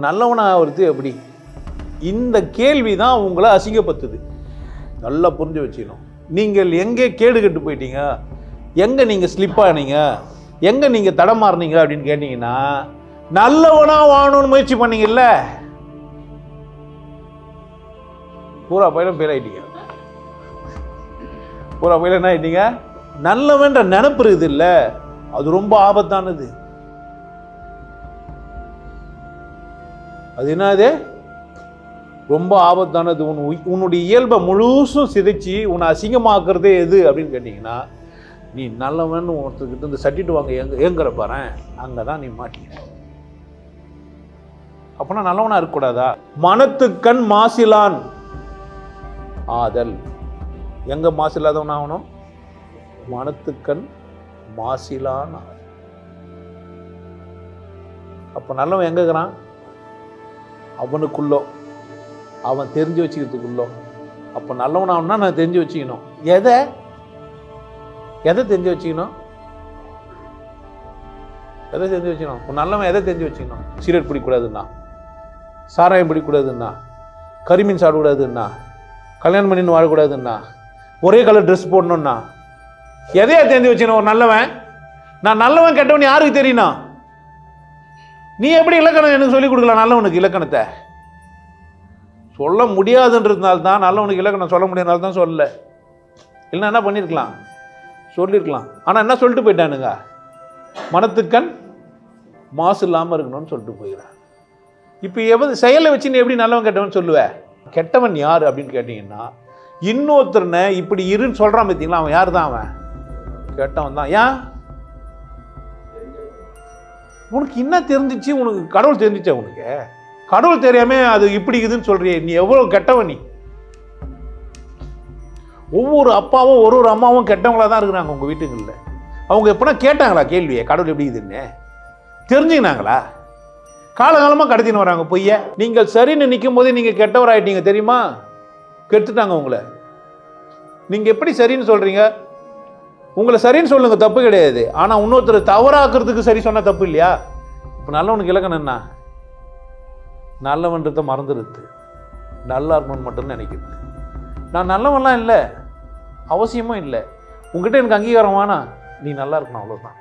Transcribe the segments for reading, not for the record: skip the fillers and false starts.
நல்லவனா ஆகிறது எப்படி? இந்த கேள்வி தான் உங்களை அசிங்கப்படுத்துது. நல்லா புரிஞ்சு வச்சுக்கணும். நீங்கள் எங்கே கேடு கட்டு போயிட்டீங்க, எங்கே நீங்கள் ஸ்லிப் ஆனீங்க, எங்கே நீங்கள் தடமாறினீங்க அப்படின்னு கேட்டீங்கன்னா, நல்லவனா வாழணும்னு முயற்சி பண்ணீங்கல்ல, பூரா பயிலும் பேர் ஆயிட்டீங்க. பூரா பயில என்ன ஆயிட்டீங்க? நல்லவன்ற நினைப்பு இருக்குது இல்ல, அது ரொம்ப ஆபத்தானது. அது என்னது? ரொம்ப ஆபத்தானது. உன்னுடைய இயல்பை முழுசும் சிதைச்சி உன்னை அசிங்கமாக்குறதே எது அப்படின்னு கேட்டீங்கன்னா, நீ நல்லவன் ஒருத்தர்கிட்ட இந்த சட்டிட்டு வாங்க ஏங்குற பாரு, அங்கதான் நீ மாட்டீங்க. அப்பனா நல்லவனா இருக்கக்கூடாதா? மனத்துக்கண் மாசிலான் ஆதல். எங்க மாசில்லாதவன் ஆகணும்? மனத்துக்கண் மாசிலான். அப்ப நல்லவன் எங்க இருக்கிறான்? அவனுக்குள்ளோ, அவன் தெரிஞ்சு வச்சுக்கிறதுக்குள்ளோ. அப்ப நல்லவன் ஆகணும்னா நான் தெரிஞ்சு வச்சுக்கணும். எதை தெரிஞ்சு வச்சுக்கணும்? எதை தெரிஞ்சு வச்சுக்கணும்? நல்லவன் எதை தெரிஞ்சு வச்சுக்கணும்? சிகரெட் பிடிக்கூடாதுன்னா, சாராயம் பிடிக்கூடாதுன்னா, கரிமீன் சாப்பிடக்கூடாதுன்னா, கல்யாணம் பண்ணின்னு வாழக்கூடாதுன்னா, ஒரே கலர் ட்ரெஸ் போடணும்னா, எதையா தெரிஞ்சு வச்சுக்கணும் ஒரு நல்லவன்? நான் நல்லவன் கெட்டவன் யாருக்கு தெரியணும்? நீ எப்படி இலக்கணம் எனக்கு சொல்லிக் கொடுக்கலாம்? நல்லவனுக்கு இலக்கணத்தை சொல்ல முடியாதுன்றதுனால தான், நல்லவனுக்கு இலக்கணம் சொல்ல முடியாதனால தான் சொல்லல. இல்லைன்னா என்ன பண்ணியிருக்கலாம்? சொல்லியிருக்கலாம். ஆனால் என்ன சொல்லிட்டு போயிட்டானுங்க? மனத்துக்கண் மாசு இல்லாமல் இருக்கணும்னு சொல்லிட்டு போயிடுறான். இப்போ செயலை வச்சு நீ எப்படி நல்லவன் கெட்டவன் சொல்லுவேன்? கெட்டவன் யார் அப்படின்னு கேட்டீங்கன்னா, இன்னொருத்தரனை இப்படி இருன்னு சொல்கிறான் பார்த்தீங்களா, அவன் யார் தான்? அவன் கெட்டவன் தான். ஏன்? உனக்கு என்ன தெரிஞ்சிச்சு? உனக்கு கடவுள் தெரிஞ்சிச்சா? உனக்கு கடவுள் தெரியாம அது இப்படி இருக்குதுன்னு சொல்றியே, நீ எவ்வளவு கெட்டவன் நீ. ஒவ்வொரு அப்பாவும் ஒரு அம்மாவும் கெட்டவங்களா தான் இருக்கிறாங்க உங்க வீட்டுங்கள்ல. அவங்க எப்படின்னா கேட்டாங்களா கேள்வியை, கடவுள் எப்படி இதுன்னு தெரிஞ்சுக்கினாங்களா? காலகாலமா கடத்தின்னு வராங்க பொய்ய. நீங்கள் சரின்னு நிற்கும் போதே நீங்க கெட்டவர் ஆயிட்டீங்க தெரியுமா? கெடுத்துட்டாங்க உங்களை. நீங்க எப்படி சரின்னு சொல்றீங்க? உங்களை சரின்னு சொல்லுங்க, தப்பு கிடையாது. ஆனா இன்னொருத்தர் தவறாக்குறதுக்கு சரி சொன்னா தப்பு இல்லையா? இப்ப நல்லவனுக்கு இலக்கணம் என்ன? நல்லவன்றதை மறந்துடுது, நல்லா இருக்கணும்னு மட்டும் நினைக்கிறது. நான் நல்லவன்லாம் இல்லை, அவசியமும் இல்லை. உங்ககிட்ட எனக்கு அங்கீகாரம் வேணா, நீ நல்லா இருக்கணும், அவ்வளோதான்.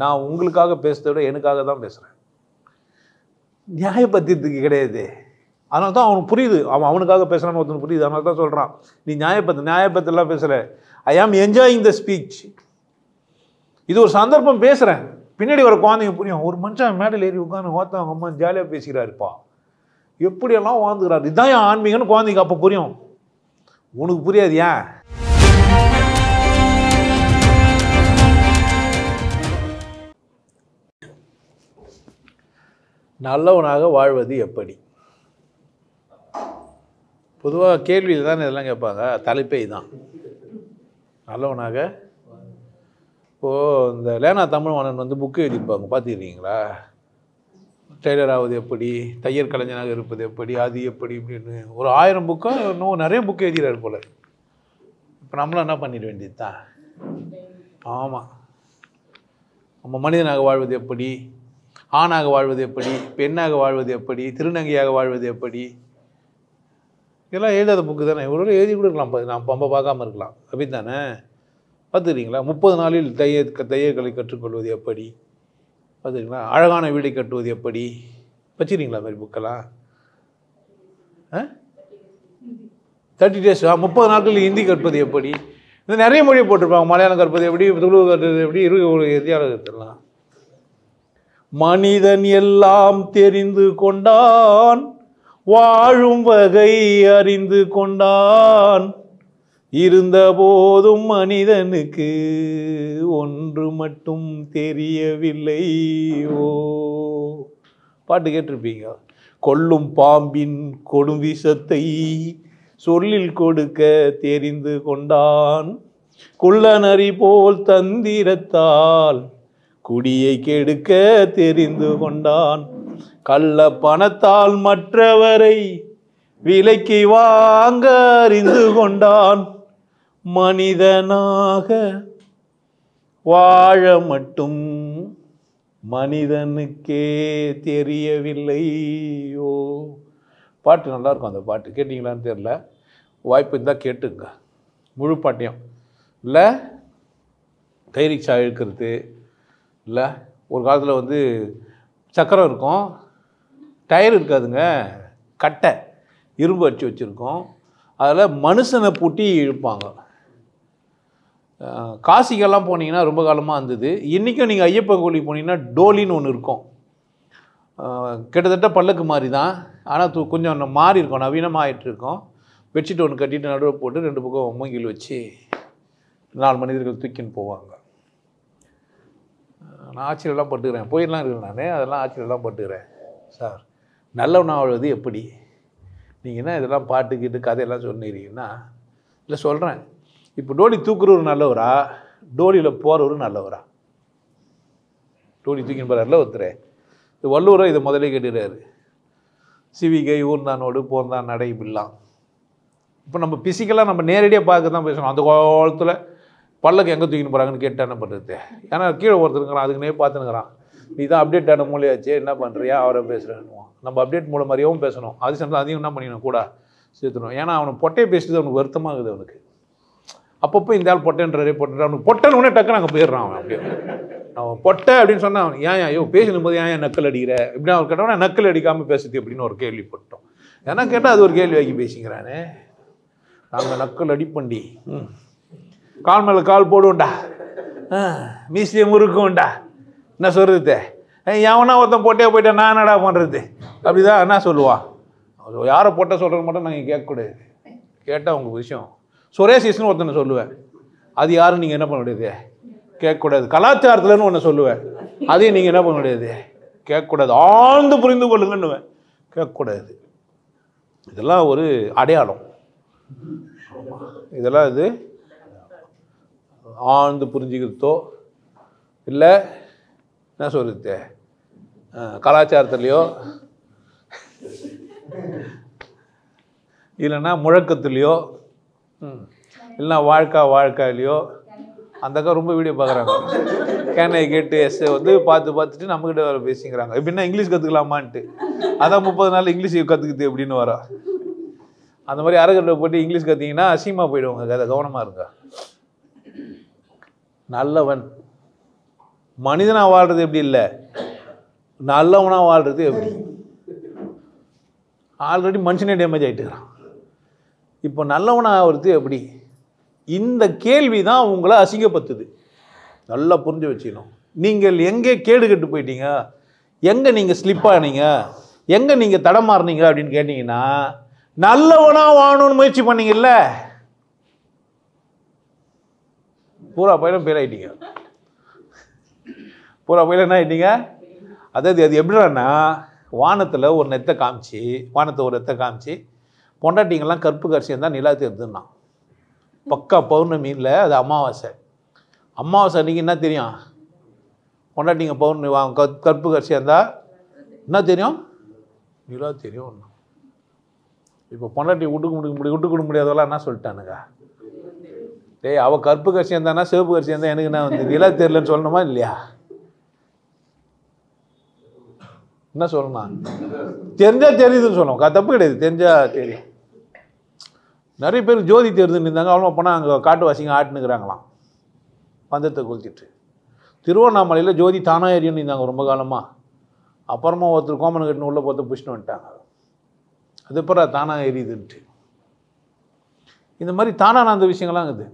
நான் உங்களுக்காக பேசுறதை விட எனக்காக தான் பேசுகிறேன். நியாயப்படுத்துறதுக்கு கிடையாது. அதனால தான் அவனுக்கு புரியுது, அவனுக்காக பேசுகிறான்னு ஒருத்தனுக்கு புரியுது. அதனால தான் சொல்கிறான், நீ நியாயப்படுத்தலாம் பேசலை. ஐ ஆம் என்ஜாயிங் த ஸ்பீச். இது ஒரு சந்தர்ப்பம் பேசுகிறேன். பின்னாடி வர குழந்தைங்க புரியும். ஒரு மனுஷன் மேடையில் ஏறி உட்காந்து ஓத்த அவங்க அம்மா ஜாலியாக பேசுகிறாருப்பா, எப்படியெல்லாம் வாழ்ந்துக்கிறாரு, இதுதான் என் ஆன்மீகம்னு குழந்தைங்க அப்போ புரியும். உனக்கு புரியாது. ஏன்? நல்லவனாக வாழ்வது எப்படி? பொதுவாக கேள்வியில் தானே இதெல்லாம் கேட்பாங்க. தலைப்பே தான் நல்லவனாக. இப்போது இந்த லேனா தமிழ்வாணன் வந்து புக்கு எழுதியிருப்பாங்க, பார்த்துக்கிறீங்களா? டெய்லர் ஆவது எப்படி, தையர் கலைஞனாக இருப்பது எப்படி, அது எப்படி இப்படின்னு ஒரு 1000 புக்கோ இன்னும் நிறைய புக்கு எழுதுகிறார் போல. இப்போ நம்மளும் என்ன பண்ணிட வேண்டியது தான். ஆமாம், நம்ம மனிதனாக வாழ்வது எப்படி, ஆணாக வாழ்வது எப்படி, பெண்ணாக வாழ்வது எப்படி, திருநங்கையாக வாழ்வது எப்படி, இதெல்லாம் எழுதாத புக்கு தானே. இவ்வளோ எழுதி கொடுக்கலாம், நான் பம்ப பார்க்காம இருக்கலாம். அப்படி தானே? பார்த்துக்கிறீங்களா? 30 நாளில் தையற்களை கற்றுக்கொள்வது எப்படி, பார்த்துக்கிறீங்களா? அழகான வீடை கட்டுவது எப்படி, வச்சுக்கிறீங்களா மாதிரி புக்கெல்லாம்? 30 days 30 நாட்கள் ஹிந்தி கற்பது எப்படி, இந்த நிறைய மொழியை போட்டிருப்பாங்க. மலையாளம் கற்பது எப்படி, துளு கற்பது எப்படி, எதிர்காலத்தெல்லாம். மனிதன் எல்லாம் தெரிந்து கொண்டான், வாழும் வகை அறிந்து கொண்டான், இருந்த போதும் மனிதனுக்கு ஒன்று மட்டும் தெரியவில்லை. ஓ பாட்டு கேட்டிருப்பீங்க. கொல்லும் பாம்பின் கொடும் விஷத்தை சொல்லில் கொடுக்க தெரிந்து கொண்டான், குள்ளநரி போல் தந்திரத்தால் குடியை கெடுக்க தெரிந்து கொண்டான், கள்ள பணத்தால் மற்றவரை விலைக்கு வாங்க அறிந்து கொண்டான், மனிதனாக வாழ மட்டும் மனிதனுக்கே தெரியவில்லையோ. பாட்டு நல்லா இருக்கும். அந்த பாட்டு கேட்டிங்களான்னு தெரியல, வாய்ப்பு இருந்தால் கேட்டுங்க முழு பாட்டையும். இல்லை கை ரிக்ஷா இழுக்கிறது, இல்லை ஒரு காலத்தில் வந்து சக்கரம் இருக்கும், டயர் இருக்காதுங்க, கட்டை இரும்பு அடித்து வச்சுருக்கோம், அதில் மனுஷனை பூட்டி இழுப்பாங்க. காசிக்கெல்லாம் போனீங்கன்னா ரொம்ப காலமாக இருந்தது. இன்றைக்கும் நீங்கள் ஐயப்பன் கோயிலுக்கு போனீங்கன்னா டோலின்னு ஒன்று இருக்கும். கிட்டத்தட்ட பல்லக்கு மாதிரி தான், ஆனால் கொஞ்சம் மாறி இருக்கும், நவீனமாக ஆகிட்டு இருக்கும். பெட்ஷீட் ஒன்று கட்டிட்டு நடுவில் போட்டு 2 பக்கம் மூங்கில் வச்சு 4 மனிதர்கள் தூக்கின்னு போவாங்க. நான் ஆச்சரியெல்லாம் பட்டுக்கிறேன், போயிடலாம் இருக்கேன் நான், அதெல்லாம் ஆச்சரியெல்லாம் பட்டுக்கிறேன். சார் நல்லவனாக வாழ்வது எப்படி? நீங்கள் என்ன இதெல்லாம் பாட்டு கேட்டு கதையெல்லாம் சொன்னீங்கன்னா, இல்லை சொல்கிறேன். இப்போ டோலி தூக்குறவர் நல்லவரா, டோலியில் போகிறவர் நல்லவரா? டோலி தூக்கின்னு போகிறார்ல ஒருத்தர், இது வள்ளுவரை இதை முதலே கேட்டுக்கிறாரு. சிவிகை ஊர்ந்தானோடு போர்ந்தான் நடை பில்லாம். இப்போ நம்ம பிசிக்கலாக நம்ம நேரடியாக பார்க்க தான் பேசணும். அந்த காலத்தில் பல்லக்கு எங்கே தூக்கின்னு போகிறாங்கன்னு கேட்டால் என்ன பண்ணுறது? ஏன்னா கீழே ஒருத்தருங்கிறான், அதுக்குன்னே பார்த்துனுங்கிறான். நீ தான் அப்டேட் ஆன மூலையாச்சு, என்ன பண்ணுறியா அவரை பேசுகிறேன்னு. நம்ம அப்டேட் மூலம் மாதிரியும் பேசணும், அது சமயத்தில் அதையும் என்ன பண்ணிக்கணும் கூட சேர்த்துணும். ஏன்னா அவனை பொட்டையை பேசுறது அவனுக்கு வருத்தமாக இருக்குது. அவனுக்கு அப்பப்போ இந்த ஆள் பொட்டைன்றாரே பொட்டை, அவனுக்கு பொட்டைன்னு டக்குன்னு அங்கே போயிடுறான். அவன் அப்படியே அவன் பொட்டை அப்படின்னு சொன்னான். அவன் ஏன் ஐயோ பேசணும் போது ஏன் நக்கல் அடிக்கிற இப்படின்னு அவர் கேட்டவனா, நக்கல் அடிக்காமல் பேசுது அப்படின்னு ஒரு கேள்விப்பட்டோம். ஏன்னா கேட்டால் அது ஒரு கேள்வி ஆக்கி பேசிக்கிறானே. நாங்கள் நக்கல் அடிப்பண்டி, கால் மேலே கால் போடுவோண்டா, மீசியம் இருக்கும்டா, என்ன சொல்கிறது? எவனா ஒருத்தன் பொட்டையாக போயிட்டேன் நான் என்னடா பண்ணுறது? அப்படிதான் என்ன சொல்லுவான். யாரை பொட்டை சொல்கிறது மட்டும் நாங்கள் கேட்கக்கூடாது. கேட்டால் உங்கள் விஷயம். சுரேஷிஸ்னு ஒருத்தனை சொல்லுவேன், அது யாரும் நீங்கள் என்ன பண்ண முடியாது, கேட்கக்கூடாது. கலாச்சாரத்தில்னு ஒன்று சொல்லுவேன், அதையும் நீங்கள் என்ன பண்ண முடியாது, கேட்கக்கூடாது. ஆழ்ந்து புரிந்து கொள்ளுங்கன்னுவேன், கேட்கக்கூடாது. இதெல்லாம் ஒரு அடையாளம். இதெல்லாம் இது ஆழ்ந்து புரிஞ்சுக்கிறதோ இல்லை என்ன சொல்கிறது கலாச்சாரத்துலேயோ இல்லைன்னா முழக்கத்துலேயோ இல்லைன்னா வாழ்க்கையிலையோ. அந்த அக்கா ரொம்ப வீடியோ பார்க்குறாங்க, கேனை கேட்டு எஸ் வந்து பார்த்துட்டு நம்மக்கிட்ட வர பேசிக்கிறாங்க. எப்படின்னா இங்கிலீஷ் கற்றுக்கலாமான்ட்டு, அதான் 30 நாள் இங்கிலீஷ் கற்றுக்குது அப்படின்னு வரா. அந்த மாதிரி அரைக்கட்டை போட்டு இங்கிலீஷ் கற்றிங்கன்னா அசிங்கமாக போயிடுவாங்க. அதை கவனமாக இருங்க. நல்லவன் மனிதனாக வாழ்கிறது எப்படி இல்லை, நல்லவனாக வாழ்கிறது எப்படி? ஆல்ரெடி மனுஷனே டேமேஜ் ஆகிட்டுக்கிறான், இப்போ நல்லவனாக ஆகிறது எப்படி? இந்த கேள்வி தான் உங்களை அசிங்கப்படுத்துது. நல்லா புரிஞ்சு வச்சுக்கணும். நீங்கள் எங்கே கேடு கெட்டு போயிட்டீங்க, எங்கே நீங்கள் ஸ்லிப் ஆனீங்க, எங்கே நீங்கள் தடமாறினீங்க அப்படின்னு கேட்டிங்கன்னா, நல்லவனாக வாழணும்னு முயற்சி பண்ணீங்கல்ல, பூரா பயிலும் பேர் ஆகிட்டீங்க. பூரா பயில என்ன ஆகிட்டீங்க? அதாவது அது எப்படின்னா, வானத்தில் ஒரு நெத்தை காமிச்சு, வானத்தை ஒரு நெத்தை காமிச்சு, பொண்டாட்டிங்கெல்லாம் கற்பு கரிசி இருந்தால் நிலா தெரியுதுன்னா, பக்கா பௌர்ணமி இல்லை, அது அமாவாசை. அமாவாசை அன்றைக்கி என்ன தெரியும்? பொண்டாட்டிங்க பௌர்ணமி கற்பு கரிசியாக இருந்தால் என்ன தெரியும்? நிலா தெரியும். இப்போ பொண்டாட்டி விட்டு கொடுக்க முடியாதவெல்லாம் என்ன சொல்லிட்டானுங்க? டேய் அவள் கற்பு கரிசி இருந்தானா சிவப்பு கரிசி இருந்தால் எனக்கு என்ன வந்து நிலா தெரியலன்னு சொல்லணுமா இல்லையா? என்ன சொல்லணும்? தெரிஞ்சால் தெரியுதுன்னு சொல்லணும், தப்பு கிடையாது, தெரிஞ்சால் தெரியும். நிறைய பேர் ஜோதி தெரிதுன்னு இருந்தாங்க, அவ்வளோ போனால் அங்கே காட்டுவாசிங்க ஆட்டுனுக்குறாங்களாம் பந்தத்தை கொளுத்திட்டு. திருவண்ணாமலையில் ஜோதி தானாக எரியும்னு இருந்தாங்க ரொம்ப காலமாக. அப்புறமா ஒருத்தர் கோமனை கட்டின்னு உள்ளே பார்த்து புஷ்ணு வந்துட்டாங்க. அது அப்புறம் தானாக எரியுதுன்ட்டு. இந்த மாதிரி தானான அந்த விஷயங்கள்லாம் இருக்குது,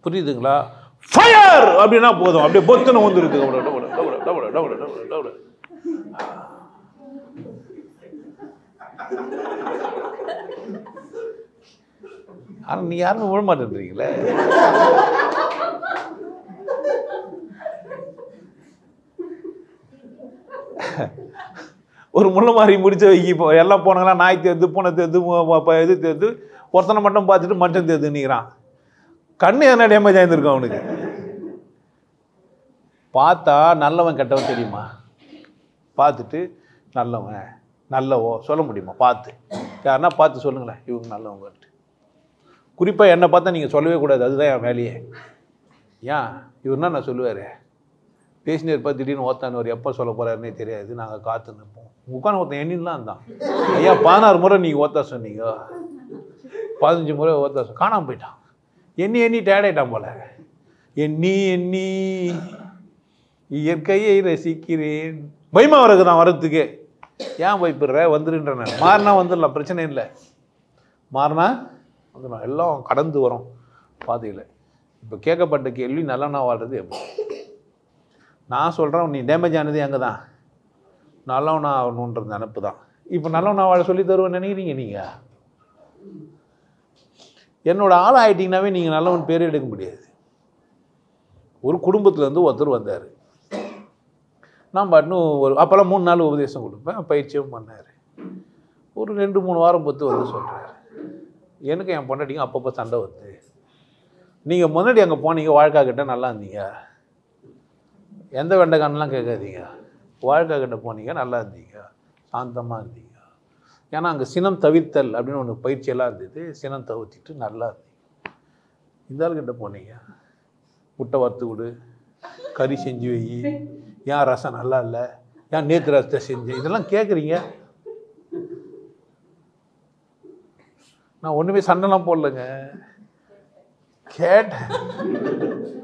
புரியுதுங்களா? ஃபயர் அப்படின்னா போதும், அப்படியே பொத்துன்னு வந்துருக்கு. ஆனால் நீ யாருன்னு விழ மாட்டேன்றீங்களே. ஒரு முள்ள மாதிரி முடிச்ச வைக்கி இப்போ எல்லாம் போனாங்களா நாய் தேர்ந்து பூனை தேர்ந்து இது தேர்ந்து ஒருத்தனை மட்டும் பார்த்துட்டு மட்டன் தேர்ந்து நிற்கிறான். கண்ணு என்ன டேமேஜ் ஆகிருக்கும் அவனுக்கு. பார்த்தா நல்லவன் கெட்டவன் தெரியுமா? பார்த்துட்டு நல்லவன் நல்லவோ சொல்ல முடியுமா? பார்த்து யாருன்னா பார்த்து சொல்லுங்களேன் இவங்க நல்லவங்கன்ட்டு. குறிப்பாக என்னை பார்த்தா நீங்கள் சொல்லவே கூடாது, அதுதான் என் வேலையே. ஏன் இவர்னா நான் சொல்லுவார், பேசினே இருப்பா திடீர்னு ஓத்தானவர் எப்போ சொல்ல போகிறாருன்னே தெரியாது, நாங்கள் காத்து நிற்போம். உட்காந்து ஒருத்தன் எண்ணிலாம் தான். ஐயா 16 முறை நீங்கள் ஓத்தா சொன்னீங்க, 15 முறை ஓத்தா காணாமல் போயிட்டான். எண்ணி டேடாயிட்டான் போல. எண்ணி இயற்கையை ரசிக்கிறேன். பயமா வரக்கு தான் வரத்துக்கே. ஏன் பயப்படுற? வந்துருன்ற நான் மாறினா வந்துடலாம், பிரச்சனை இல்லை. மாறினா வந்துடலாம், எல்லாம் கடந்து வரும் பாதையில். இப்போ கேட்கப்பட்ட கேள்வி நல்லவனா வாழ்றது எப்படி? நான் சொல்கிறேன் நீ டேமேஜ் ஆனது அங்கே தான். நல்லவனா ஆகணுன்றது நினப்பு தான். இப்போ நல்லவனா வாழ சொல்லி தருவேன்னு நினைக்கிறீங்க நீங்கள்? என்னோட ஆள் ஆகிட்டிங்கனாவே நீங்கள் நல்லவன் பேர் எடுக்க முடியாது. ஒரு குடும்பத்துலேருந்து ஒருத்தர் வந்தார். நான் பாட்டுன்னு ஒரு அப்போல்லாம் 3 நாள் உபதேசம் கொடுப்பேன், பயிற்சியும் பண்ணார். ஒரு 2-3 வாரம் பொறுத்து வந்து சொல்கிறார், எனக்கு என் பொண்டாட்டிங்க அப்பப்போ சண்டை வருது. நீங்கள் முன்னாடி அங்கே போனீங்க வாழ்க்காக்கிட்ட நல்லா இருந்தீங்க, எந்த வெண்டைக்கானெலாம் கேட்காதீங்க, வாழ்க்காக்கிட்ட போனீங்க நல்லா இருந்தீங்க, சாந்தமாக இருந்தீங்க. ஏன்னா அங்கே சினம் தவிர்த்தல் அப்படின்னு ஒன்று பயிற்சியெல்லாம் இருந்தது. சினம் தவிர்த்திட்டு நல்லா இருந்தீங்க. இந்த ஆள்கிட்ட போனீங்க, முட்டை வறுத்து விடு, கறி செஞ்சு வை, ஏன் ரசம் நல்லா இல்லை, ஏன் நேற்று ரசத்தை செஞ்சு, இதெல்லாம் கேட்குறீங்க. நான் ஒன்றுமே சண்டைலாம் போடலைங்க, கேட்டேன்.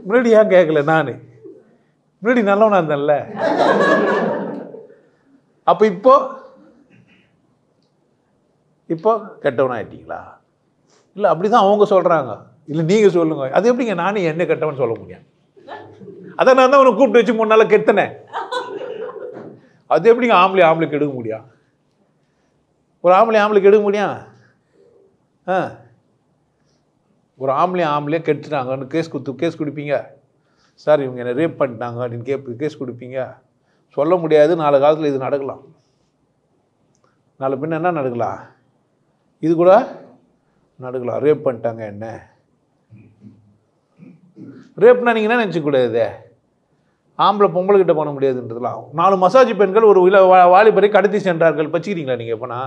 முன்னாடி ஏன் கேட்கல? நான் முன்னாடி நல்லவனா இருந்தேன்ல. அப்போ இப்போ கெட்டவனா ஆயிட்டீங்களா? இல்லை அப்படிதான் அவங்க சொல்கிறாங்க. இல்லை நீங்கள் சொல்லுங்க. அது எப்படிங்க நானே என்ன கெட்டவன் சொல்ல முடியும்? அதை நான் தான் அவனை கூப்பிட்டு வச்சு 3 நாளில் கெத்தனேன். அது எப்படிங்க ஆம்பளைக்கு எடுக்க முடியும்? ஒரு ஆம்பளைக்கு எடுக்க முடியும்? ஒரு ஆம்பளையே கெடுத்துட்டாங்கன்னு கேஸ் கொடுப்பீங்க? சார் இவங்க என்னை ரேப் பண்ணிட்டாங்க அப்படின்னு கேஸ் கொடுப்பீங்க? சொல்ல முடியாது. நாளை காலத்தில் இது நடக்கலாம். நாளை பின்ன என்ன நடக்கலாம்? இது கூட நடக்கலாம். ரேப் பண்ணிட்டாங்க என்ன? ரேப்னா நீங்கள் என்ன நினச்சிக்கூடாது? ஆம்பளை பொம்பளைக்கிட்ட பண்ண முடியாதுன்றதுலாம். 4 மசாஜ் பெண்கள் ஒரு வாலிபரை கடத்தி சென்றார்கள். பச்சிக்கிறீங்களா நீங்கள்? எப்போனா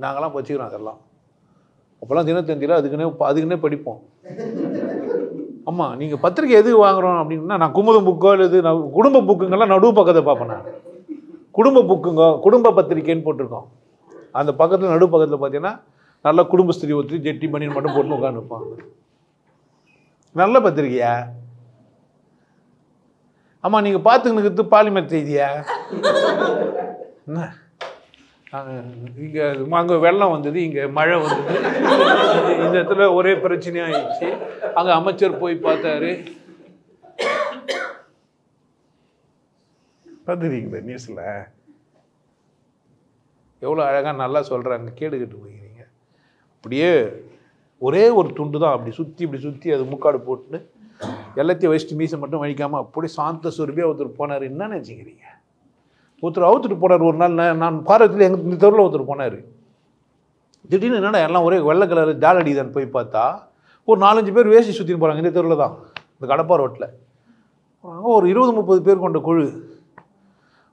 நாங்களாம் பச்சிக்கிறோம். அதெல்லாம் அப்போல்லாம் தினத்தந்தியில் அதுக்குன்னே படிப்போம். ஆமாம், நீங்கள் பத்திரிக்கை எது வாங்குகிறோம் அப்படின்னா, நான் குமுதம் புக்கோ இல்லை நான் குடும்ப புக்குங்கெல்லாம் நடுவு பக்கத்தை பார்ப்பேன். நான் குடும்ப பத்திரிக்கைன்னு போட்டிருக்கோம். அந்த பக்கத்தில் நடுவு பக்கத்தில் பார்த்தீங்கன்னா நல்லா குடும்பஸ்திரி ஒருத்தர் ஜெட்டி பனியன் மட்டும் போட்டு உட்காந்துருப்பாங்க. நல்ல பத்திரிக்கையா? ஆமாம், நீங்கள் பார்த்துக்கிட்டு பாலிமர் செய்தியா? என்ன இங்கே அங்கே வெள்ளம் வந்தது, இங்கே மழை வந்தது, இந்த இடத்துல ஒரே பிரச்சனையாகிடுச்சு, அங்கே அமைச்சர் போய் பார்த்தாரு. பார்த்துருக்கீங்களா நியூஸில்? எவ்வளோ அழகாக நல்லா சொல்கிறாங்க, கேட்டுக்கிட்டு போய்க்கிறீங்க. அப்படியே ஒரே ஒரு துண்டு தான் அப்படி சுற்றி அது முக்காடு போட்டு எல்லாத்தையும் வச்சுட்டு மீசை மட்டும் வலிக்காமல் அப்படியே சாந்த சுரபியாக ஒருத்தர் போனார். என்ன நினச்சிக்கிறீங்க? ஒருத்தர் அவுத்துட்டு போனார். ஒரு நாள் நான் பாரத்தில் இந்த தெருவில் ஒருத்தர் போனார். திடீர்னு என்னடா எல்லாம் ஒரே வெள்ளை கலர் ஜாலடி தான் போய் பார்த்தா ஒரு 4-5 பேர் வேஷ்டி சுற்றின்னு போகிறாங்க. இந்த தெருவில் தான், இந்த கடப்பா ரோட்டில். ஒரு 20-30 பேர் கொண்ட குழு.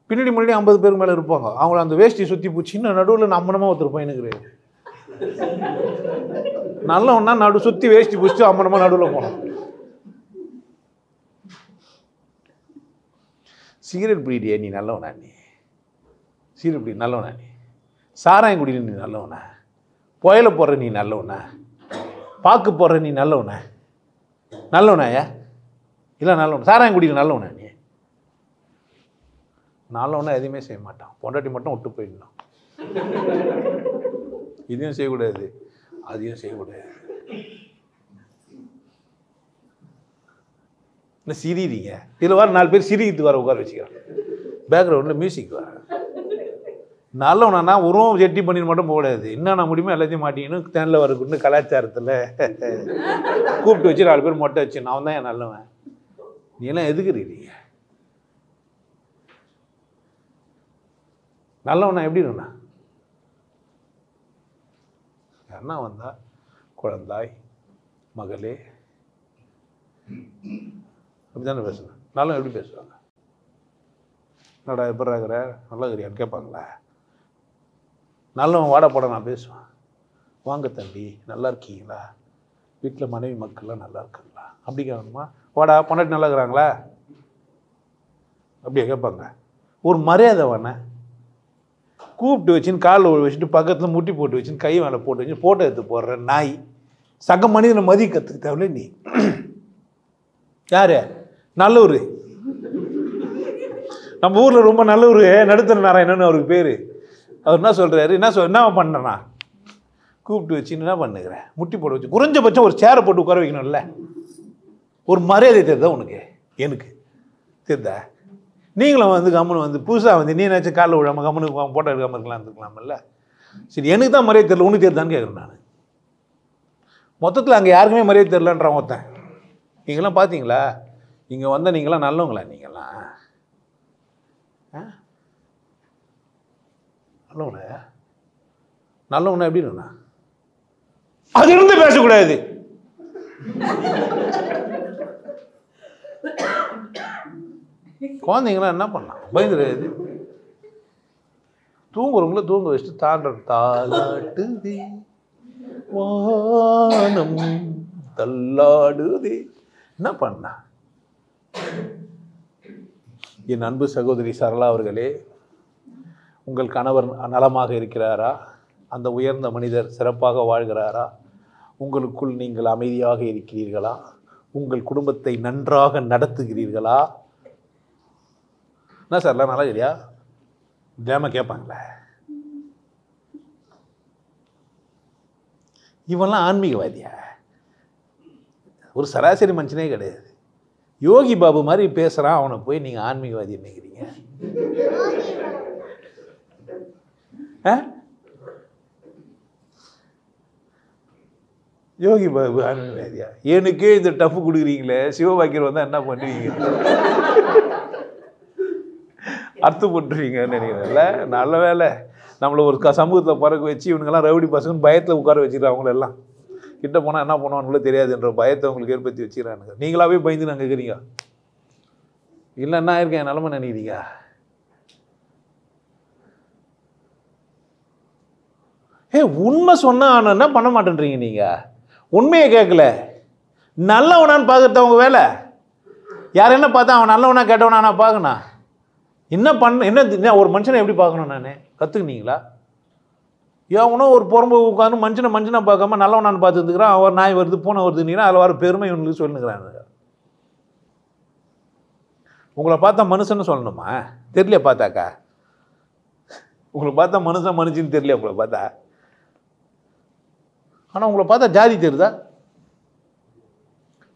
பின்னாடி முன்னாடி 50 பேருக்கு மேலே இருப்பாங்க. அவங்கள அந்த வேஷ்டி சுற்றி சின்ன நடுவில் நம்மனமாக ஒருத்தர் பையனுக்குறாரு. நல்லவன்னா சுற்றி வேஷ்டி பிடிச்சிட்டு அம்மனமாக நடுவில் போனோம். சிகரெட் பிடிடியா நீ நல்லவனா? நீ சிகரெட் பிடி நல்லவனா? நீ சாராயம் குடி நீ நல்லவனா? புயலை போடுற நீ நல்லவனா? பாக்கு போடுற நீ நல்லவனா? நல்லவனாயா? இல்லை நல்லவனா? சாராயம் குடி நல்லவனா? நீ நல்லவனா எதுவுமே செய்ய மாட்டான். பொண்டாட்டி மட்டும் விட்டு போயிடணும். இதையும் செய்யக்கூடாது, அதையும் செய்யக்கூடாது. என்ன சிரிறீங்க? இதில் வர 4 பேர் சிரிக்கிட்டு வர உட்கார வச்சுக்கிறாங்க. பேக்ரவுண்டில் மியூசிக் வர. நல்லவனா உருவம் ஜெட்டி பண்ணின்னு மட்டும் போடாது. என்னென்ன முடியுமோ எல்லாத்தையும் மாட்டிக்கணும். தேனில் வரக்குன்னு கலாச்சாரத்தில் கூப்பிட்டு வச்சு 4 பேர் மொட்டை வச்சு நான் தான் என் நல்லவன். நீ எல்லாம் எதுக்குறீங்க? நல்லவனா எப்படி இருந்தா? யாருன்னா வந்தா குழந்தாய், மகளே, அப்படிதானே பேசுவேன். நல்லவன் எப்படி பேசுவாங்க? என்னடா எப்படி இருக்கிற, நல்லா இருக்கிறியான்னு கேட்பாங்களா? நல்லவன் வாட போட நான் பேசுவேன். வாங்க தம்பி, நல்லா இருக்கீங்களா, வீட்டில் மனைவி மக்கள்லாம் நல்லா இருக்காங்களா, அப்படி கேட்கணுமா? வாடா பொண்டாட்டி நல்லா இருக்கிறாங்களா, அப்படியே கேட்பாங்க. ஒரு மரியாதை வேணா, கூப்பிட்டு வச்சுன்னு காலில் வச்சுட்டு பக்கத்தில் முட்டி போட்டு வச்சுன்னு கை மேலே போட்டு வச்சு ஃபோட்டோ எடுத்து போடுற நாய். சக மனிதனை மதிய கற்றுக்க தேவையில்ல நீ. யார் நல்லூர்? நம்ம ஊரில் ரொம்ப நல்லூர் நடுத்தர நாராயணன்னு அவருக்கு பேர். அவர் என்ன சொல்கிறாரு, என்ன பண்ணனா, கூப்பிட்டு வச்சு என்ன பண்ணுகிறேன், முட்டி போட்டு வச்சு குறைஞ்சபட்சம் ஒரு சேரை போட்டு உட்கார வைக்கணும்ல. ஒரு மரியாதை தெரியுதா உனக்கு, எனக்கு தெரியுதா? நீங்களும் வந்து கம்முன்னு வந்து புதுசாக வந்து நீ நினச்சி காலில் விழாமல் கம்முனு போட்டோ எடுக்காமல் இருக்கலாம் இருந்துக்கலாம்ல. சரி, எனக்கு தான் மரியாதை தெரியல, உனக்கு தெரியுதான்னு கேட்குறேன் நான். மொத்தத்தில் அங்கே யாருக்குமே மரியாதை தெரிலன்றான் ஒருத்தன். நீங்களாம் பார்த்தீங்களா, இங்கே வந்த நீங்களாம் நல்லவங்களா? நீங்களாம் நல்லவங்கள? நல்லவனா எப்படி இருந்தா? அது இருந்து பேசக்கூடாது. குழந்தைங்களாம் என்ன பண்ணலாம், பயந்துடாது. தூங்குறவங்கள தூங்க வச்சுட்டு தாண்டற தாலாட்டுதே வானம் தள்ளாடுதே என்ன பண்ணா? என் அன்பு சகோதரி சரளா அவர்களே, உங்கள் கணவர் நலமாக இருக்கிறாரா? அந்த உயர்ந்த மனிதர் சிறப்பாக வாழ்கிறாரா? உங்களுக்குள் நீங்கள் அமைதியாக இருக்கிறீர்களா? உங்கள் குடும்பத்தை நன்றாக நடத்துகிறீர்களா? என்ன சார்லாம் நல்லா இல்லையா? தேம கேட்பாங்களே. இவெல்லாம் ஆன்மீகவாதியா? ஒரு சராசரி மனுஷனே கிடையாது. யோகி பாபு மாதிரி பேசுகிறான், அவனை போய் நீங்கள் ஆன்மீகவாதி நினைக்கிறீங்க? யோகி பாபு ஆன்மீகவாதியா? எனக்கே இந்த டஃப் கொடுக்குறீங்களே, சிவபாக்கியர் வந்தால் என்ன பண்ணுவீங்க? அர்த்தம் போட்டுருவீங்கன்னு நினைக்கிறேன்ல. நல்ல வேலை நம்மளை ஒரு சமூகத்தில் பிறக்க வச்சு இவனுங்கெல்லாம் ரவுடி பசங்கன்னு பயத்தில் உட்கார வச்சுக்கிறான். அவங்களெல்லாம் கிட்ட போனால் என்ன பண்ணுவானுங்களோ தெரியாதுன்ற பயத்தை அவங்களுக்கு ஏற்படுத்தி வச்சுக்கிறானுங்க. நீங்களாவே பயந்து நாங்கள் இருக்கிறீங்க. இல்லை என்ன இருக்கேன் என் நிலமை நினைக்கிறீங்க? உண்மை சொன்னா என்ன பண்ண மாட்டேன்றீங்க நீங்கள்? உண்மையை கேட்கல, நல்லவனான்னு பார்க்கறது அவங்க வேலை. யார் என்ன பார்த்தா அவன் நல்லவனா கேட்டவனா நான் பார்க்கணும். என்ன பண்ண என்ன ஒரு மனுஷனை எப்படி பார்க்கணும் நான் கற்றுக்குனீங்களா? எவனோ ஒரு புறம்பு உட்காந்து மனுஷனை பார்க்காம நல்லவனான்னு பார்த்துருக்குறான். அவர் நாய் வருது பூனை வருதுன்னா அதில் வர பெருமை இவனுக்கு சொல்லுங்கிறாங்க. உங்களை பார்த்தா மனுஷன்னு சொல்லணுமா? தெரியல பார்த்தாக்கா? உங்களை பார்த்தா மனுஷன்னு தெரியல உங்களை பார்த்தா. ஆனால் உங்களை பார்த்தா ஜாதி தெரியுதா,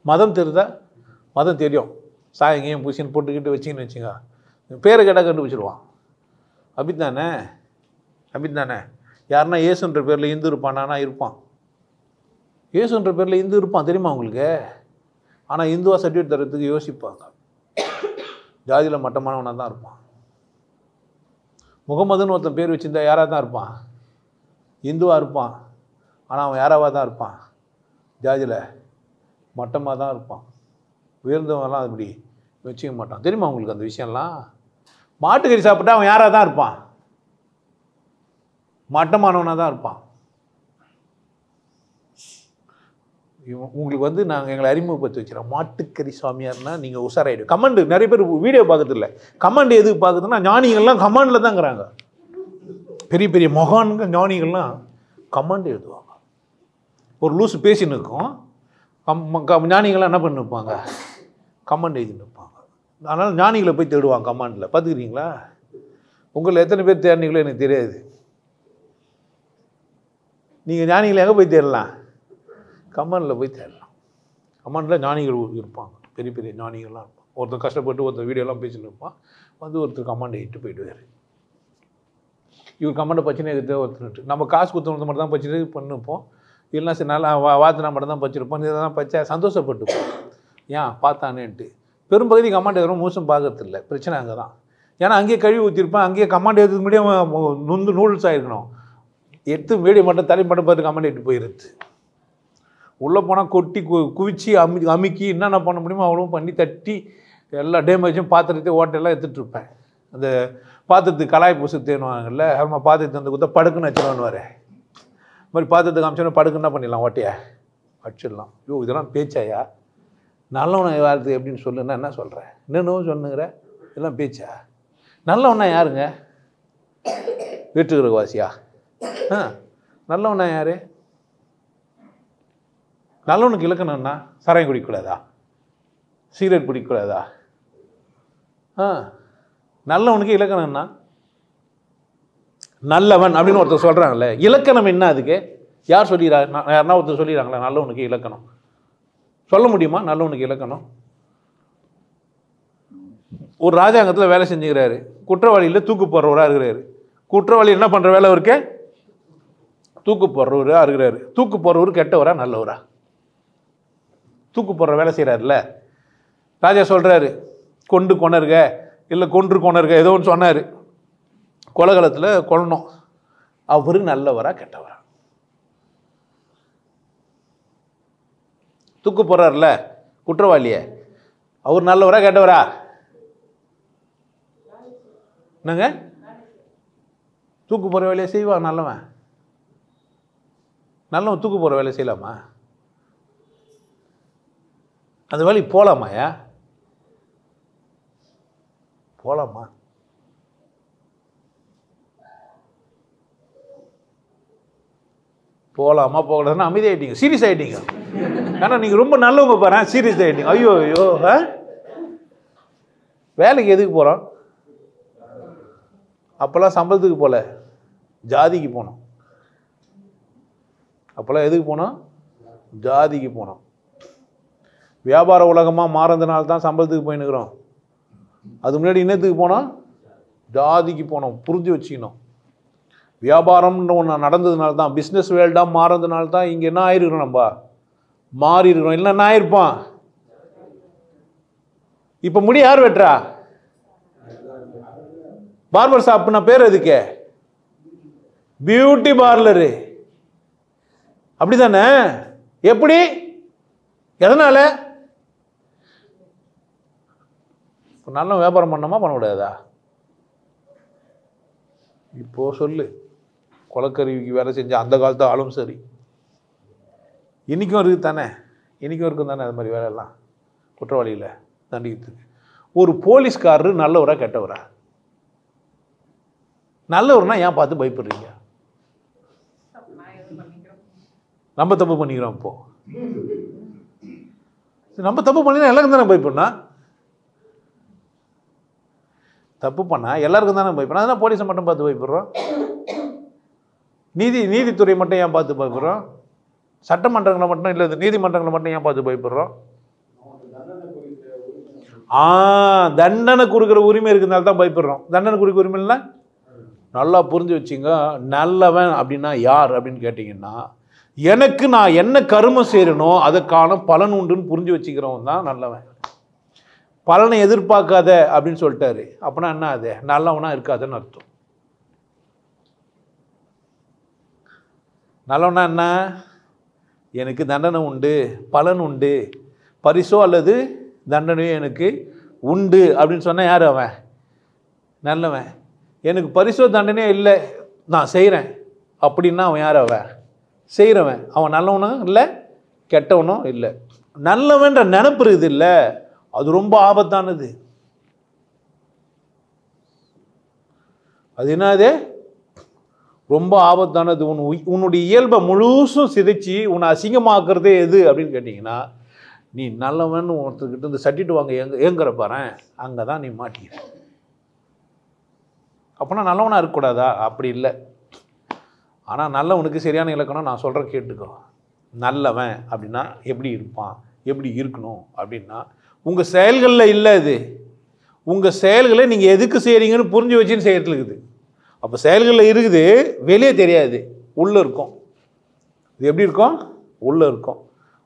மதம் தெரியுதா? மதம் தெரியும். சாயங்கையும் பூசின்னு போட்டுக்கிட்டு வச்சிங்கன்னு வச்சுங்க, பேரை கேட்டால் கண்டுபிடிச்சிடுவான். அப்படித்தானே? யாருன்னா இயேசுன்ற பேரில் இந்து இருப்பானா? இருப்பான். இயேசுன்ற பேரில் இந்து இருப்பான், தெரியுமா உங்களுக்கு? ஆனால் இந்துவா சர்டிஃபிகேட் தரத்துக்கு யோசிப்பாங்க. ஜாதியில் மட்டமானவனாக தான் இருப்பான். முகமதுன்னு ஒருத்தன் பேர் வச்சுருந்தா யாராக தான் இருப்பான்? இந்துவாக இருப்பான். ஆனால் அவன் யாராவாக தான் இருப்பான்? ஜாதியில் மட்டமாக தான் இருப்பான். உயர்ந்தவங்கலாம் அப்படி வச்சுக்க மாட்டான். தெரியுமா உங்களுக்கு அந்த விஷயம்லாம்? மாட்டுக்கறி சாப்பிட்டா அவன் யாராக தான் இருப்பான்? மட்டமானவனாக தான் இருப்பான். உங்களுக்கு வந்து நாங்கள் எங்களை அறிமுகப்படுத்தி வச்சுக்கிறோம். மாட்டுக்கறி சாமியார்னா நீங்கள் உஷாராயிடும். கமெண்ட் நிறைய பேர் வீடியோ பார்க்கறதில்ல. கமெண்ட் எதுக்கு பார்க்குறதுன்னா, ஞானிகள்லாம் கமெண்டில் தாங்கிறாங்க. பெரிய பெரிய மகான்க ஞானிகள்லாம் கமெண்ட் எழுதுவாங்க. ஒரு லூஸு பேசின்னு இருக்கும், ஞானிகள்லாம் என்ன பண்ணி நிற்பாங்க? கமெண்ட் எழுதி நிற்பாங்க. அதனால் ஞானிகளை போய் தேடுவாங்க கமெண்டில். பார்த்துக்கிறீங்களா? உங்களை எத்தனை பேர் தேடினீங்களோ எனக்கு தெரியாது. நீங்கள் ஞானிகளை எங்கே போய் தேடலாம்? கமெண்டில் போய் தேடலாம். கமெண்டில் ஞானிகள் இருப்பாங்க, பெரிய பெரிய ஞானிகள்லாம் இருப்பாங்க. ஒருத்தர் கஷ்டப்பட்டு ஒருத்தர் வீடியோலாம் பேசின்னு இருப்பான், வந்து ஒருத்தர் கமெண்டை இட்டு போயிடுவார். இவர் கமெண்டை பச்சினே இருக்குது ஒருத்தர். நம்ம காசு கொடுத்தவங்க மட்டும் தான் பச்சுட்டு பண்ணிப்போம். இல்லைனா சரி நல்லா வாத்தினா மட்டும் தான் பச்சிருப்போம். இதெல்லாம் பச்சா சந்தோஷப்பட்டுப்போம். ஏன் பார்த்தானேன்ட்டு. பெரும்பகுதி கமெண்ட் எதுவும் மோசம் பார்க்கறதில்ல. பிரச்சனை அங்கே தான். ஏன்னா அங்கேயே கழுவி ஊற்றிருப்பேன், அங்கேயே கமாண்ட் எடுத்துக்கு முன்னாடியே நொந்து நூடுல்ஸ் ஆகிருக்கணும். எடுத்து மீடியம் மட்டும் தலை மட்டும் பார்த்து கமாண்ட் எடுத்து போயிருது. உள்ளே போனால் கொட்டி குவிச்சு அமுக்கி என்னென்ன பண்ண முடியுமோ அவ்வளோ பண்ணி தட்டி எல்லா டேமேஜும் பாத்திரத்தையும் ஓட்டையெல்லாம் எடுத்துகிட்ருப்பேன். அந்த பாத்திரத்துக்கு கலாய் பூசு தேனுவாங்கல்ல, நம்ம பாத்திரத்தை வந்து கொடுத்தா படுக்குன்னு வச்சிடணுவார். இது மாதிரி பாத்திரத்துக்கு காமிச்சோன்னா படுக்குன்னா பண்ணிடலாம், ஓட்டையா அடிச்சிடலாம். ஐயோ இதெல்லாம் பேச்சாயா? நல்லவனை வாழ்த்து எப்படின்னு சொல்லுன்னா என்ன சொல்கிறேன்? என்னென்னவோ சொன்னுங்கிற, இதெல்லாம் பேச்சா? நல்லவனா யாருங்க? வீட்டுக்கிற வாசியா? நல்லவனா யார்? நல்லவனுக்கு இலக்கணம்னா சாராயம் குடிக்கக்கூடாதா? சிகரெட் குடிக்கக்கூடாதா? நல்லவனுக்கு இலக்கணம்னா நல்லவன் அப்படின்னு ஒருத்தர் சொல்கிறாங்கல்ல, இலக்கணம் என்ன அதுக்கு? யார் சொல்லிடுறா? யாருன்னா ஒருத்தர் சொல்லிடுறாங்களா நல்லவனுக்கு இலக்கணம்? சொல்ல முடியுமா நல்லவனுக்கு இலக்கணம்? ஒரு ராஜாங்கத்தில் வேலை செஞ்சுக்கிறாரு, குற்றவாளியில் தூக்கு போடுறவராக இருக்கிறாரு. குற்றவாளி என்ன பண்ணுற வேலை இருக்கு? தூக்கு போடுறவராக இருக்கிறாரு. தூக்கு போடுறவர் கெட்டவரா நல்லவரா? தூக்கு போடுற வேலை செய்கிறாருல்ல, ராஜா சொல்கிறாரு கொண்டு கொணருக இல்லை கொன்று கொணருக ஏதோ ஒன்று சொன்னார். கொலகாலத்தில் கொல்லணும். அவரு நல்லவரா கெட்டவரா? தூக்கு போடுறாருல குற்றவாளிய, அவர் நல்லவரா கெட்டவரா? என்னங்க? தூக்கு போகிற வேலையை செய்வான் நல்லவன்? நல்லவன் தூக்கு போகிற வேலையை செய்யலாமா? அந்த வேலை போகலாமாயா? போகலாமா? போகலாமா போகலாம்னா அமைதி ஆகிட்டீங்க, சீரியஸ் ஆகிட்டீங்க. ஏன்னா நீங்கள் ரொம்ப நல்லவங்க பாரு, சீரியஸ் ஆகிட்டீங்க. ஐயோ ஐயோ, வேலைக்கு எதுக்கு போகிறோம்? அப்போல்லாம் சம்பளத்துக்கு போகல, ஜாதிக்கு போனோம். அப்போல்லாம் எதுக்கு போனோம்? ஜாதிக்கு போனோம். வியாபார உலகமாக மாறதுனால தான் சம்பளத்துக்கு போயின்னுக்கிறோம். அது முன்னாடி இன்னத்துக்கு போனோம்? ஜாதிக்கு போனோம். புரிஞ்சு வச்சுக்கணும். வியாபாரம்னு ஒன்று நடந்ததுனால தான், பிஸ்னஸ் வேல்டாக மாறதுனால தான் இங்கே என்ன ஆயிருக்கிறோம், நம்ம மாறி இருக்கிறோம். இல்லை என்ன ஆயிருப்போம்? இப்போ முடி யார் வெட்டுறா? பார்பர் ஷாப்னா பேர் எதுக்கு? Beauty parlour. அப்படிதானே? எப்படி? எதனால? நல்ல வியாபாரம் பண்ணோமா பண்ணக்கூடாதா? இப்போ சொல்லு. கொலக்கருவிக்கு வேலை செஞ்ச அந்த காலத்து ஆளும் சரி, இன்னைக்கும் இருக்குது தானே? இன்னைக்கும் இருக்கும் தானே அது மாதிரி வேலையெல்லாம் குற்றவாளியில் தண்டிக்கிறதுக்கு. ஒரு போலீஸ்காரரு நல்லவரா கெட்டவரா? நல்லவர்னா ஏன் பார்த்து பயப்படுறீங்க? நம்ம தப்பு பண்ணிக்கிறோம். இப்போ நம்ம தப்பு பண்ணினா எல்லாருக்கும் தானே பயப்படணும். தப்பு பண்ணா எல்லாருக்கும் தானே பயப்படணும். அதனால் போலீஸை மட்டும் பார்த்து பயப்படுறோம். நீதித்துறை மட்டும் ஏன் பார்த்து பயப்படுறோம்? சட்டமன்றங்களை மட்டும் இல்லை, நீதிமன்றங்களை மட்டும் ஏன் பார்த்து பயப்படுறோம்? தண்டனை கொடுக்குற உரிமை இருக்கிறதுனால தான் பயப்படுறோம். தண்டனை கொடுக்குற உரிமை இல்லை. நல்லா புரிஞ்சு வச்சுங்க. நல்லவன் அப்படின்னா யார் அப்படின்னு கேட்டிங்கன்னா, எனக்கு நான் என்ன கருமம் செய்யணும் அதுக்கான பலன் உண்டுன்னு புரிஞ்சு வச்சுக்கிறவன் தான் நல்லவன். பலனை எதிர்பார்க்காத அப்படின்னு சொல்லிட்டாரு. அப்படின்னா என்ன? அது நல்லவனா இருக்காதுன்னு அர்த்தம். நல்லவனா என்ன? எனக்கு தண்டனை உண்டு, பலன் உண்டு, பரிசோ அல்லது தண்டனையோ எனக்கு உண்டு அப்படின்னு சொன்னால் யார் அவன்? நல்லவன். எனக்கு பரிசோ தண்டனையோ இல்லை, நான் செய்கிறேன் அப்படின்னா அவன் யார்? அவன் செய்கிறவன். அவன் நல்லவனும் இல்லை, கெட்டவனும் இல்லை. நல்லவன்ற நினைப்பு இருக்குது இல்லை, அது ரொம்ப ஆபத்தானது. அது என்னது? ரொம்ப ஆபத்தானது. உன்னுடைய இயல்பை முழுசும் சிதைச்சி உன்னை அசிங்கமாக்குறதே எது அப்படின்னு கேட்டிங்கன்னா, நீ நல்லவன் ஒருத்தர்கிட்ட இருந்து சட்டிட்டு வாங்க ஏங்குற பாரு, அங்கே தான் நீ மாட்டிக்கிற. அப்போனா நல்லவனாக இருக்கக்கூடாதா? அப்படி இல்லை. ஆனால் நல்லவனுக்கு சரியான இலக்கணம் நான் சொல்கிறேன், கேட்டுக்கோ. நல்லவன் அப்படின்னா எப்படி இருப்பான், எப்படி இருக்கணும் அப்படின்னா, உங்கள் செயல்களில் இல்லை, இது உங்கள் செயல்களை நீங்கள் எதுக்கு செய்கிறீங்கன்னு புரிஞ்சு வச்சுன்னு செய்யறது இருக்குது. அப்போ செயல்களில் இருக்குது, வெளியே தெரியாது, உள்ளே இருக்கும். இது எப்படி இருக்கும்? உள்ளே இருக்கும்.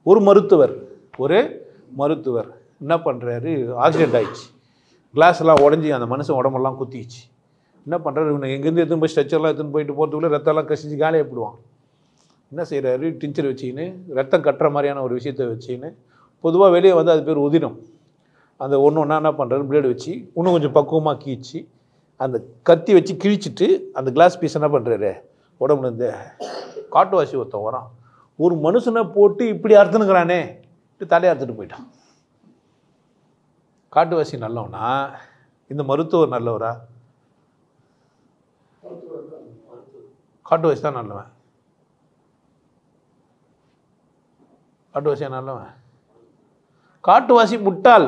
ஒரு மருத்துவர் என்ன பண்ணுறாரு? ஆக்சிடென்ட் ஆயிடுச்சு. கிளாஸ்லாம் உடஞ்சி அந்த மனுஷன் உடம்பெல்லாம் குத்திச்சு. என்ன பண்ணுறாரு, இவனை எங்கேருந்து எடுத்துன்னு போய் ஸ்ட்ரெச்சர்லாம் எடுத்துன்னு போயிட்டு போகிறதுக்குள்ளே ரத்தம்லாம் கசிச்சு காலியாக போடுவான். என்ன செய்கிறாரு, டிஞ்சர் வச்சுக்கின்னு ரத்தம் கட்டுற மாதிரியான ஒரு விஷயத்தை வச்சுக்கின்னு பொதுவாக வெளியே வந்து அது பேர் உதிரும். அந்த ஒன்று என்ன பண்ணுறாரு, பிளேடு வச்சு இன்னும் கொஞ்சம் பக்குவமாக கீழ்ச்சி அந்த கத்தி வச்சு கிழிச்சிட்டு அந்த கிளாஸ் பீஸ் என்ன பண்ணுறாரு, உடம்புல இருந்து காட்டுவாசி ஒருத்தன் வரான், ஒரு மனுஷனை போட்டு இப்படி அறுத்துனுக்கிறானே தலையை அறுத்துட்டு போயிட்டான். காட்டுவாசி நல்லவனா, இந்த மருத்துவர் நல்லவரா? காட்டுவாசி தான் நல்லவன். காட்டுவாசியா நல்லவன்? காட்டுவாசி முட்டாள்.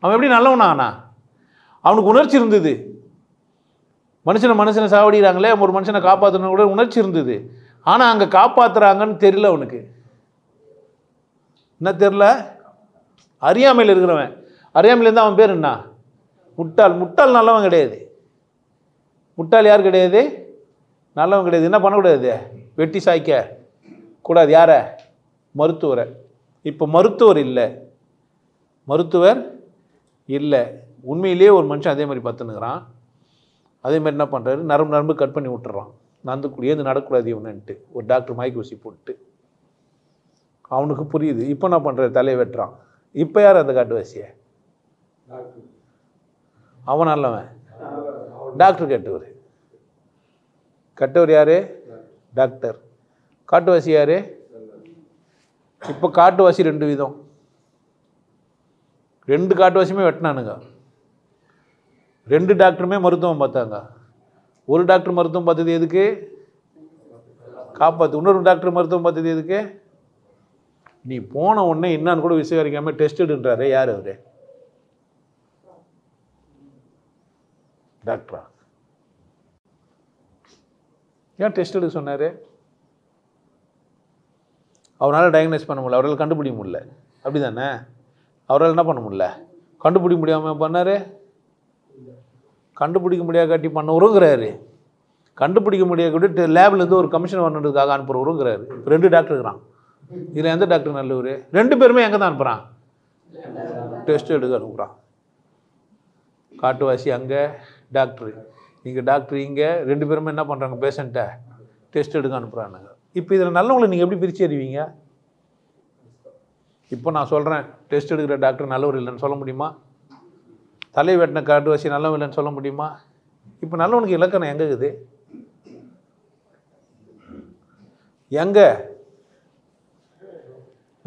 அவன் எப்படி நல்லவனா ஆனா? அவனுக்கு உணர்ச்சி இருந்தது. மனுஷனை சாவடிக்கிறாங்களே, ஒரு மனுஷனை காப்பாற்றணும் கூட உணர்ச்சி இருந்தது. ஆனால் அங்கே காப்பாற்றுறாங்கன்னு தெரியல அவனுக்கு. என்ன தெரியல? அறியாமையில் இருக்கிறவன். அறியாமையிலேருந்து அவன் பேர் என்ன? முட்டாள். முட்டாள் நல்லவன் கிடையாது. முட்டாள் யார் கிடையாது? நல்லவன் கிடையாது. என்ன பண்ணக்கூடாது? வெட்டி சாய்க்க கூடாது. யாரை? மருத்துவரை. இப்போ மருத்துவர் இல்லை, மருத்துவர் இல்லை. உண்மையிலேயே ஒரு மனுஷன் அதே மாதிரி பார்த்துன்னுக்கிறான். அதே மாதிரி என்ன பண்ணுறாரு, நரம்பு கட் பண்ணி விட்டுறான். ஏது நடக்கூடாது இவனுன்ட்டு ஒரு டாக்டர் மயக்க ஊசி போட்டு. அவனுக்கு புரியுது. இப்போ என்ன பண்ணுறாரு, தலையை வெட்டுறான். இப்போ யார் அந்த காட்டுவாசியை? அவன் நல்லவன், டாக்டர் கெட்டவர். கெட்டவர் யாரு? டாக்டர். காட்டுவாசி யாரு? இப்போ காட்டுவாசி ரெண்டு விதம். ரெண்டு காட்டுவாசியுமே வெட்டினானுங்க. ரெண்டு டாக்டருமே மருத்துவம் பார்த்தாங்க. ஒரு டாக்டர் மருத்துவம் பார்த்தது எதுக்கு? காப்பாற்று. இன்னொரு டாக்டர் மருத்துவம் பார்த்தது எதுக்கு? நீ போன உடனே என்னான்னு கூட விசாரிக்காம டெஸ்ட் எடுன்றாரு. யார் அவரு? டாக்டரா? ஏன் டெஸ்ட் எடுக்க சொன்னார்? அவரால் டயக்னைஸ் பண்ண முடியல, அவரால் கண்டுபிடிக்க முடியல. அப்படி தானே? அவரால் என்ன பண்ண முடியல, கண்டுபிடிக்க முடியாமல் பண்ணார். கண்டுபிடிக்க முடியாது காட்டி பண்ண உருங்கிறாரு. கண்டுபிடிக்க முடியாது லேப்லேருந்து ஒரு கமிஷன் வரணுன்றதுக்காக அனுப்புகிற உருங்கிறாரு. இப்போ ரெண்டு டாக்டர் இருக்கிறான். இதில் எந்த டாக்டர் நல்லவர்? ரெண்டு பேருமே எங்கே தான் அனுப்புகிறான்? டெஸ்ட் எடுக்க அனுப்புகிறான். காட்டுவாசி அங்கே, டாக்டரு இங்கே. டாக்டர் இங்கே. ரெண்டு பேருமே என்ன பண்ணுறாங்க, பேஷண்ட்டை டெஸ்ட் எடுக்க அனுப்புகிறானுங்க. இப்போ இதில் நல்லவங்களை நீங்கள் எப்படி பிரித்து அறிவீங்க? இப்போ நான் சொல்கிறேன், டெஸ்ட் எடுக்கிற டாக்டர் நல்லவர் இல்லைன்னு சொல்ல முடியுமா? தலை வெட்டின காட்டுவாசி நல்லவன் இல்லைன்னு சொல்ல முடியுமா? இப்போ நல்லவனுக்கு இலக்கணம் எங்கே இருக்குது? எங்கே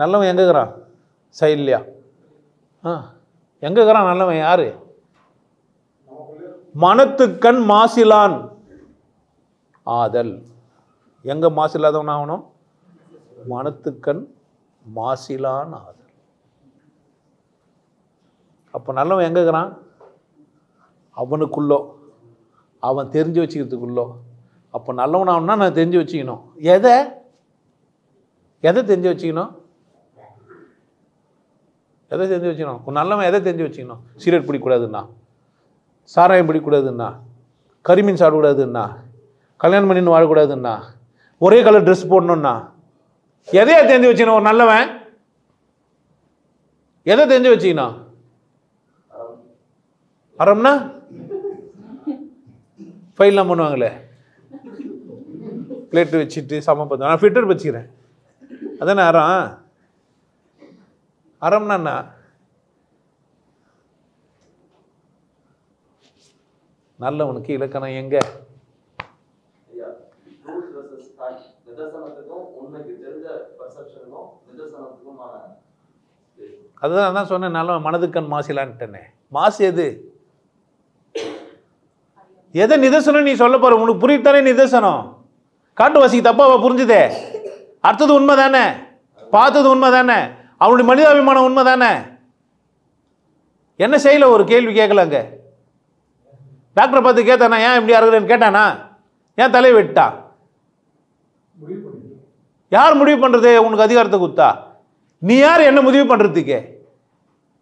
நல்லவன் எங்கேக்கிறான்? சைட்லையா? எங்கேக்கிறான் நல்லவன்? யாரு? மனத்துக்கண் மாசிலான் ஆதல். எங்க மாசில்லாதவன் ஆகணும்? மனத்துக்கண் மாசிலான் ஆதல். அப்போ நல்லவன் எங்கேக்கிறான்? அவனுக்குள்ளோ, அவன் தெரிஞ்சு வச்சுக்கிறதுக்குள்ளோ. அப்போ நல்லவன் ஆகணும்னா நான் தெரிஞ்சு வச்சுக்கணும். எதை தெரிஞ்சு வச்சுக்கணும்? எதை தெரிஞ்சு வச்சுக்கணும்? நல்லவன் எதை தெரிஞ்சு வச்சுக்கணும்? சிகரெட் பிடிக்கூடாதுன்னா, சாராயம் பிடிக்கூடாதுன்னா, கரிமீன் சாப்பிடக்கூடாதுன்னா, கல்யாணம் பண்ணின்னு வாழக்கூடாதுன்னா, ஒரே கலர் ட்ரெஸ் போடணும்னா, எதையா தெரிஞ்சு வச்சுக்கணும்? ஒரு நல்லவன் எதை தெரிஞ்சு வச்சுக்கணும்? அறம்னா ஃபைல்லாம் பண்ணுவாங்களே, பிளேட்டு வச்சுட்டு சமப்பத்து. நான் ஃபில்டர் வச்சுக்கிறேன், அதானே அறம்? அறம்னா என்ன? நல்லவனுக்கு இலக்கணம் எங்க? அதுதான் தான் சொன்னேன், நல்ல மனதுக்கண் மாசிலான்ட்டேனே. மாசு எது? எதை நிதர்சனம் நீ சொல்ல போற? உனக்கு புரியுதானே நிதர்சனம்? காட்டுவாசிக்கு தப்பாவா புரிஞ்சுதே? அடுத்தது உண்மை தானே? பார்த்தது உண்மை தானே? அவனுடைய மனிதாபிமானம் உண்மை தானே? என்ன செய்யல? ஒரு கேள்வி கேட்கலாங்க. டாக்டரை பார்த்து கேட்டானா, ஏன் இப்படி இருக்கிறேன்னு கேட்டானா? ஏன் தலையை வெட்டான்? யார் முடிவு பண்றது? உனக்கு அதிகாரத்தை கொடுத்தா? நீ யார் என்ன முடிவு பண்றதுக்கு?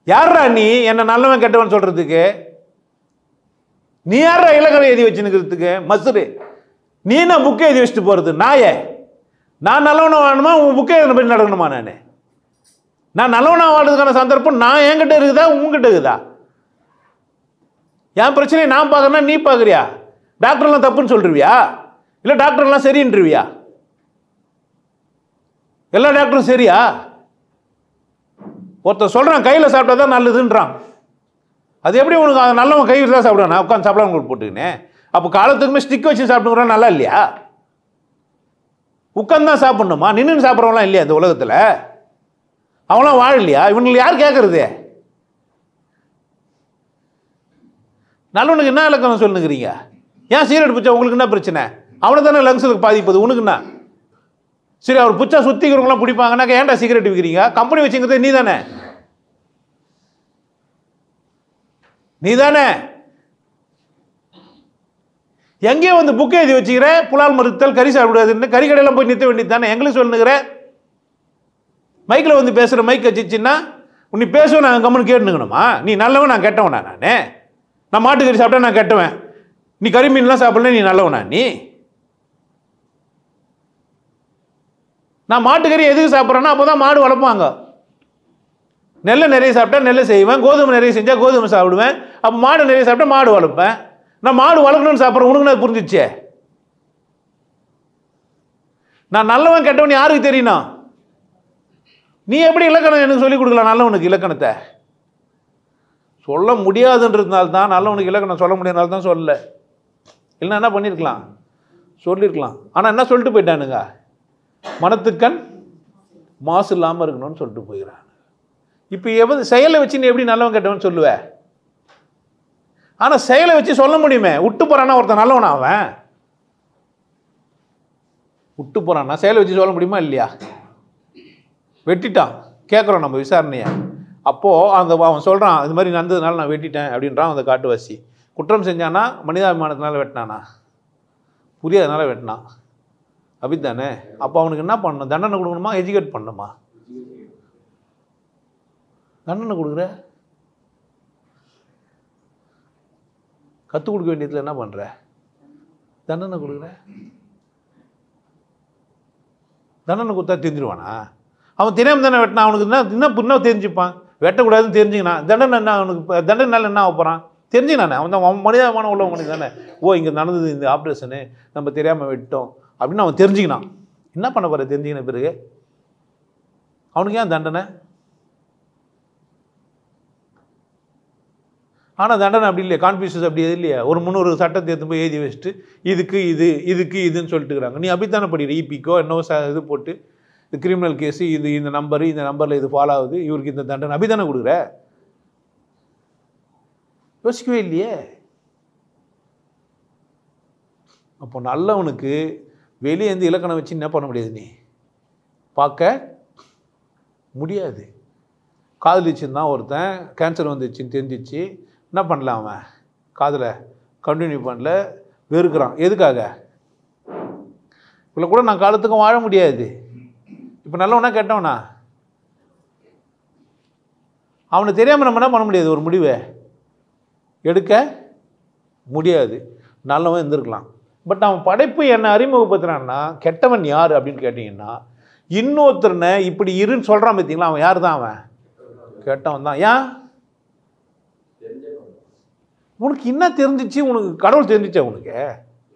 யாரா நீ என்ன நல்லவன் கெட்டவன் சொல்றதுக்கு? நீ யாரா இலக்கணம் எழுதி வச்சுக்கிறதுக்கு? மசுரு, நீ நான் புக்கை எழுதி வச்சுட்டு போறது? நாயே, நான் நல்லவனா வாழணுமா? உன் புக்கை படி நடக்கணுமா? நான் நல்லவனா வாழ்றதுக்கான சந்தர்ப்பம் நான் என்கிட்ட இருக்குதா உங்ககிட்ட இருக்குதா? என் பிரச்சனையை நான் பார்க்கறேன்னா நீ பார்க்குறியா? டாக்டர்லாம் தப்புன்னு சொல்லிருவியா? இல்லை டாக்டர்லாம் சரின்றிருவியா? எல்லா டாக்டரும் சரியா? ஒருத்தர் சொல்கிறான் கையில் சாப்பிட்டா தான் நல்லதுன்றான். அது எப்படி உனக்கு நல்லவன் கையில் தான் சாப்பிடுவான்? நான் உட்காந்து சாப்பிடாம உங்களுக்கு போட்டுக்கினேன். அப்போ காலத்துக்குமே ஸ்டிக் வச்சு சாப்பிட்டுக்கிறான் நல்லா இல்லையா? உட்காந்து தான் சாப்பிடணுமா? நின்று சாப்பிட்றவங்களாம் இல்லையா இந்த உலகத்தில்? அவங்களாம் வாழலையா? இவங்களுக்கு யார் கேட்கறது? நல்லவனுக்கு என்ன இலக்கணம் சொல்லுங்கிறீங்க? ஏன் சீரட் பிச்சா உங்களுக்கு என்ன பிரச்சனை? அவனை தானே லங்ஸுக்கு பாதிப்பது, உனக்கு என்ன? சரி, அவர் புச்சா சுத்திக்கிறவங்களாம் பிடிப்பாங்கன்னாக்கா ஏன்டா சிகரெட் விற்கிறீங்க? கம்பெனி வச்சுங்கிறது நீ தானே, நீ தானே. எங்கேயோ வந்து புக்கை எழுதி வச்சுக்கிற புலால் மறுத்தல், கறி சாப்பிடாதுன்னு கறி கடையெல்லாம் போய் நிறுத்த வேண்டியது தானே. எங்களுக்கு சொல்லுங்கிற மைக்கில் வந்து பேசுகிற மைக் வச்சுச்சுன்னா நீ பேசுவேன், நான் கம்முன்னு கேட்டுக்கணுமா? நீ நல்லவன் நான் கெட்டவனா? நான் மாட்டுக்கறி சாப்பிட்டா நான் கெட்டவன், நீ கறி மீன்லாம் சாப்பிடல நீ நல்லவனா? நான் மாட்டுக்கறி எதுக்கு சாப்பிட்றேன்னா அப்போ தான் மாடு வளர்ப்பாங்க. நெல்லை நிறைய சாப்பிட்டா நெல்லை செய்வேன், கோதுமை நிறைய செஞ்சால் கோதுமை சாப்பிடுவேன். அப்போ மாடு நிறைய சாப்பிட்டா மாடு வளர்ப்பேன். நான் மாடு வளர்க்கணும்னு சாப்பிட்றேன், உனக்கு நான் புரிஞ்சிச்சே. நான் நல்லவன் கெட்டவன் யாருக்கு தெரியணும்? நீ எப்படி இலக்கணம் எனக்கு சொல்லிக் கொடுக்கலாம்? நல்லவனுக்கு இலக்கணத்தை சொல்ல முடியாதுன்றதுனால தான், நல்லவனுக்கு இலக்கணம் சொல்ல முடியாதனால தான் சொல்லலை. இல்லைன்னா என்ன பண்ணியிருக்கலாம்? சொல்லியிருக்கலாம். ஆனால் என்ன சொல்லிட்டு போயிட்டானுங்க? மனத்துக்கண் மாசு இல்லாமல் இருக்கணும்னு சொல்லிட்டு போயிடறான். இப்போ செயலை வச்சு நீ எப்படி நல்லவன் கெட்டவன் சொல்லுவ? ஆனால் செயலை வச்சு சொல்ல முடியுமே. விட்டு போறான்னா ஒருத்தன் நல்லவனா? அவன் விட்டு போறான்னா செயலை வச்சு சொல்ல முடியுமா இல்லையா? வெட்டிட்டான், கேட்குறோம் நம்ம விசாரணையை. அப்போது அவன் சொல்கிறான் இது மாதிரி நடந்ததுனால நான் வெட்டிட்டேன் அப்படின்றான் அந்த காட்டுவாசி. குற்றம் செஞ்சானா? மனிதாபிமானத்தினால வெட்டினானா? புரியாதனால வெட்டினான், அப்படித்தானே? அப்போ அவனுக்கு என்ன பண்ணணும்? தண்டனை கொடுக்கணுமா? எஜுகேட் பண்ணணுமா? தண்டனை கொடுக்குற, கற்றுக் கொடுக்க வேண்டியதில் என்ன பண்ணுற? தண்டனை கொடுக்குற. தண்டனை கொடுத்தா தெரிஞ்சிருவானா? அவன் தெரியாமல் தானே வெட்டினான். அவனுக்கு இன்னும் தெரிஞ்சுப்பான். வெட்டக்கூடாதுன்னு தெரிஞ்சுக்கினான். தண்டனை என்ன அவனுக்கு? தண்டனைனால என்ன ஆகப்போகிறான்? தெரிஞ்சுக்கினானே. அவன் தான் மனிதாபிமான உள்ள மனித தானே. ஓ, இங்கே நடந்தது இந்த ஆப்ரேஷனு, நம்ம தெரியாமல் வெட்டோம் அப்படின்னு அவன் தெரிஞ்சுக்கினான். என்ன பண்ண போகிற தெரிஞ்சுக்கின பிறகு? அவனுக்கு ஏன் தண்டனை? ஆனால் தண்டனை அப்படி இல்லையா? கான்ஃபியூஷன்ஸ் அப்படி எது இல்லையா? ஒரு முன்னொரு சட்டத்தை எடுத்து போய் எழுதி வச்சுட்டு இதுக்கு இதுன்னு சொல்லிட்டு இருக்கிறாங்க. நீ அப்படித்தானே படிக்கிற? இபிக்கோ என்னவோ இது போட்டு இந்த கிரிமினல் கேஸு, இந்த நம்பரு, இந்த நம்பரில் இது ஃபாலோ ஆகுது, இவருக்கு இந்த தண்டனை அப்படி தானே கொடுக்குற? யோசிக்கவே இல்லையே. அப்போ நல்லவனுக்கு வெளியே இருந்து இலக்கணம் வச்சு என்ன பண்ண முடியாது? நீ பார்க்க முடியாது. காதலிச்சுருந்தான் ஒருத்தன், கேன்சர் வந்துச்சுன்னு தெரிஞ்சிச்சு, என்ன பண்ணல? அவன் காதலை கண்டினியூ பண்ணல, வெறுக்கிறான். எதுக்காக? இவ்வளோ கூட நான் காலத்துக்கும் வாழ முடியாது. இப்போ நல்லவனா கெட்டவனா? அவனுக்கு தெரியாமல் நம்ம என்ன பண்ண முடியாது? ஒரு முடிவை எடுக்க முடியாது. நல்லவன் இருந்திருக்கலாம். பட் அவன் படைப்பு என்ன அறிமுகப்படுத்துறான்னா கெட்டவன் யார் அப்படின்னு கேட்டிங்கன்னா, இன்னொருத்தரனை இப்படி இருன்னு சொல்கிறான் பார்த்தீங்களா, அவன் யார் தான்? அவன் கெட்டவன் தான். ஏன்? உனக்கு என்ன தெரிஞ்சிச்சு? உனக்கு கடவுள் தெரிஞ்சிச்சா? உனக்கு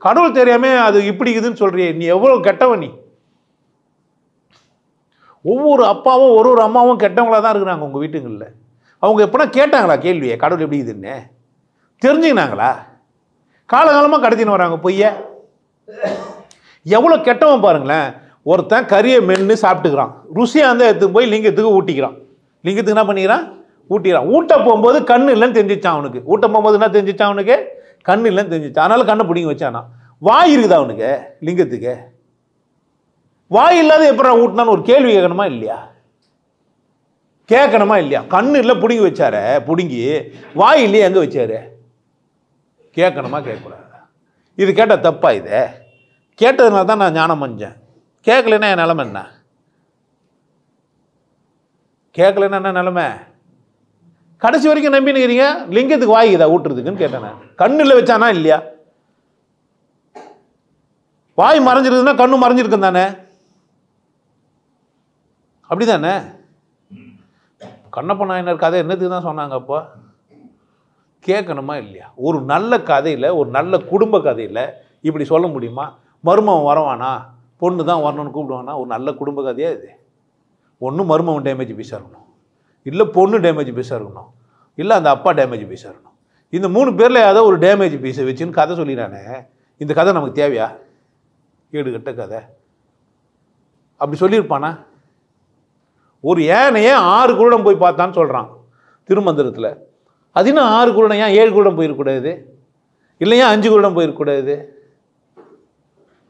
கடவுள் தெரியாம அது இப்படி இதுன்னு சொல்றியே, நீ எவ்வளோ கெட்டவன் நீ. ஒவ்வொரு அப்பாவும் ஒரு அம்மாவும் கெட்டவங்களா தான் இருக்கிறாங்க உங்கள் வீட்டுங்களில். அவங்க எப்போனா கேட்டாங்களா கேள்வியை? கடவுள் எப்படி இதுன்னு தெரிஞ்சுக்கினாங்களா? காலகாலமாக கடத்தின்னு வராங்க பொய்ய. எவ்வளோ கெட்டவன் பாருங்களேன். ஒருத்தன் கறியை மென்று சாப்பிட்டுக்கிறான், ருசியாக இருந்தால் எடுத்து போய் லிங்கத்துக்கு ஊட்டிக்கிறான். லிங்கத்துக்கு என்ன பண்ணிக்கிறான்? ஊட்டிக்கிறான். ஊட்ட போகும்போது கண்ணு இல்லைன்னு தெரிஞ்சிச்சான் அவனுக்கு. ஊட்ட போகும்போது என்ன தெரிஞ்சிச்சான் அவனுக்கு? கண்ணு இல்லைன்னு தெரிஞ்சிச்சான். அதனால கண்ணை பிடிங்கி வச்சானா. வாய் இருக்குதா அவனுக்கு? லிங்கத்துக்கு வாய் இல்லாத எப்படி ஊட்டினான்னு ஒரு கேள்வி கேட்கணுமா இல்லையா? கேட்கணுமா இல்லையா? கண்ணு இல்லை பிடுங்கி வச்சாரு, பிடுங்கி வாய் இல்லையே எங்கே வச்சாரு? கேட்கணுமா கேட்கக்கூடாது? இது கேட்டால் தப்பா? இதை கேட்டதுனால தான் நான் ஞானம் அடைஞ்சேன். கேட்கலன்னா என் நிலைமை என்ன? கேட்கலன்னா என்ன நிலைமை? கடைசி வரைக்கும் நம்பினுக்கிறீங்க. லிங்கத்துக்கு வாய்க்குதா ஊட்டுறதுக்குன்னு கேட்டேன் நான். கண்ணில் வச்சானா இல்லையா? வாய் மறைஞ்சிருக்குதுன்னா கண்ணு மறைஞ்சிருக்கும் தானே? அப்படிதானே? கண்ணப்ப நாயனர் கதை என்னத்துக்கு தான் சொன்னாங்க? அப்போ கேட்கணுமா இல்லையா? ஒரு நல்ல கதையில், ஒரு நல்ல குடும்ப கதையில் இப்படி சொல்ல முடியுமா? மருமகன் வரவானா, பொண்ணு தான் வரணும்னு கூப்பிடுவானா? ஒரு நல்ல குடும்ப கதையாக இது? ஒன்று மருமகன் டேமேஜ் பீஸாக இருக்கணும், இல்லை பொண்ணு டேமேஜ் பீஸாக இருக்கணும், இல்லை அந்த அப்பா டேமேஜ் பீஸாக இருக்கணும். இந்த 3 பேரில் ஏதோ ஒரு டேமேஜ் பீஸை வச்சுன்னு கதை சொல்லிடுறானே, இந்த கதை நமக்கு தேவையா? கேடுகட்ட கதை. அப்படி சொல்லியிருப்பானா? ஒரு யானையே 6 குருடம் போய் பார்த்தான்னு சொல்கிறான் திருமந்திரத்தில். அது இன்னும் 6 குருடம், ஏன் 7 குருடம் போயிருக்கூடாது? இல்லையா 5 குருடம் போயிருக்கூடாது?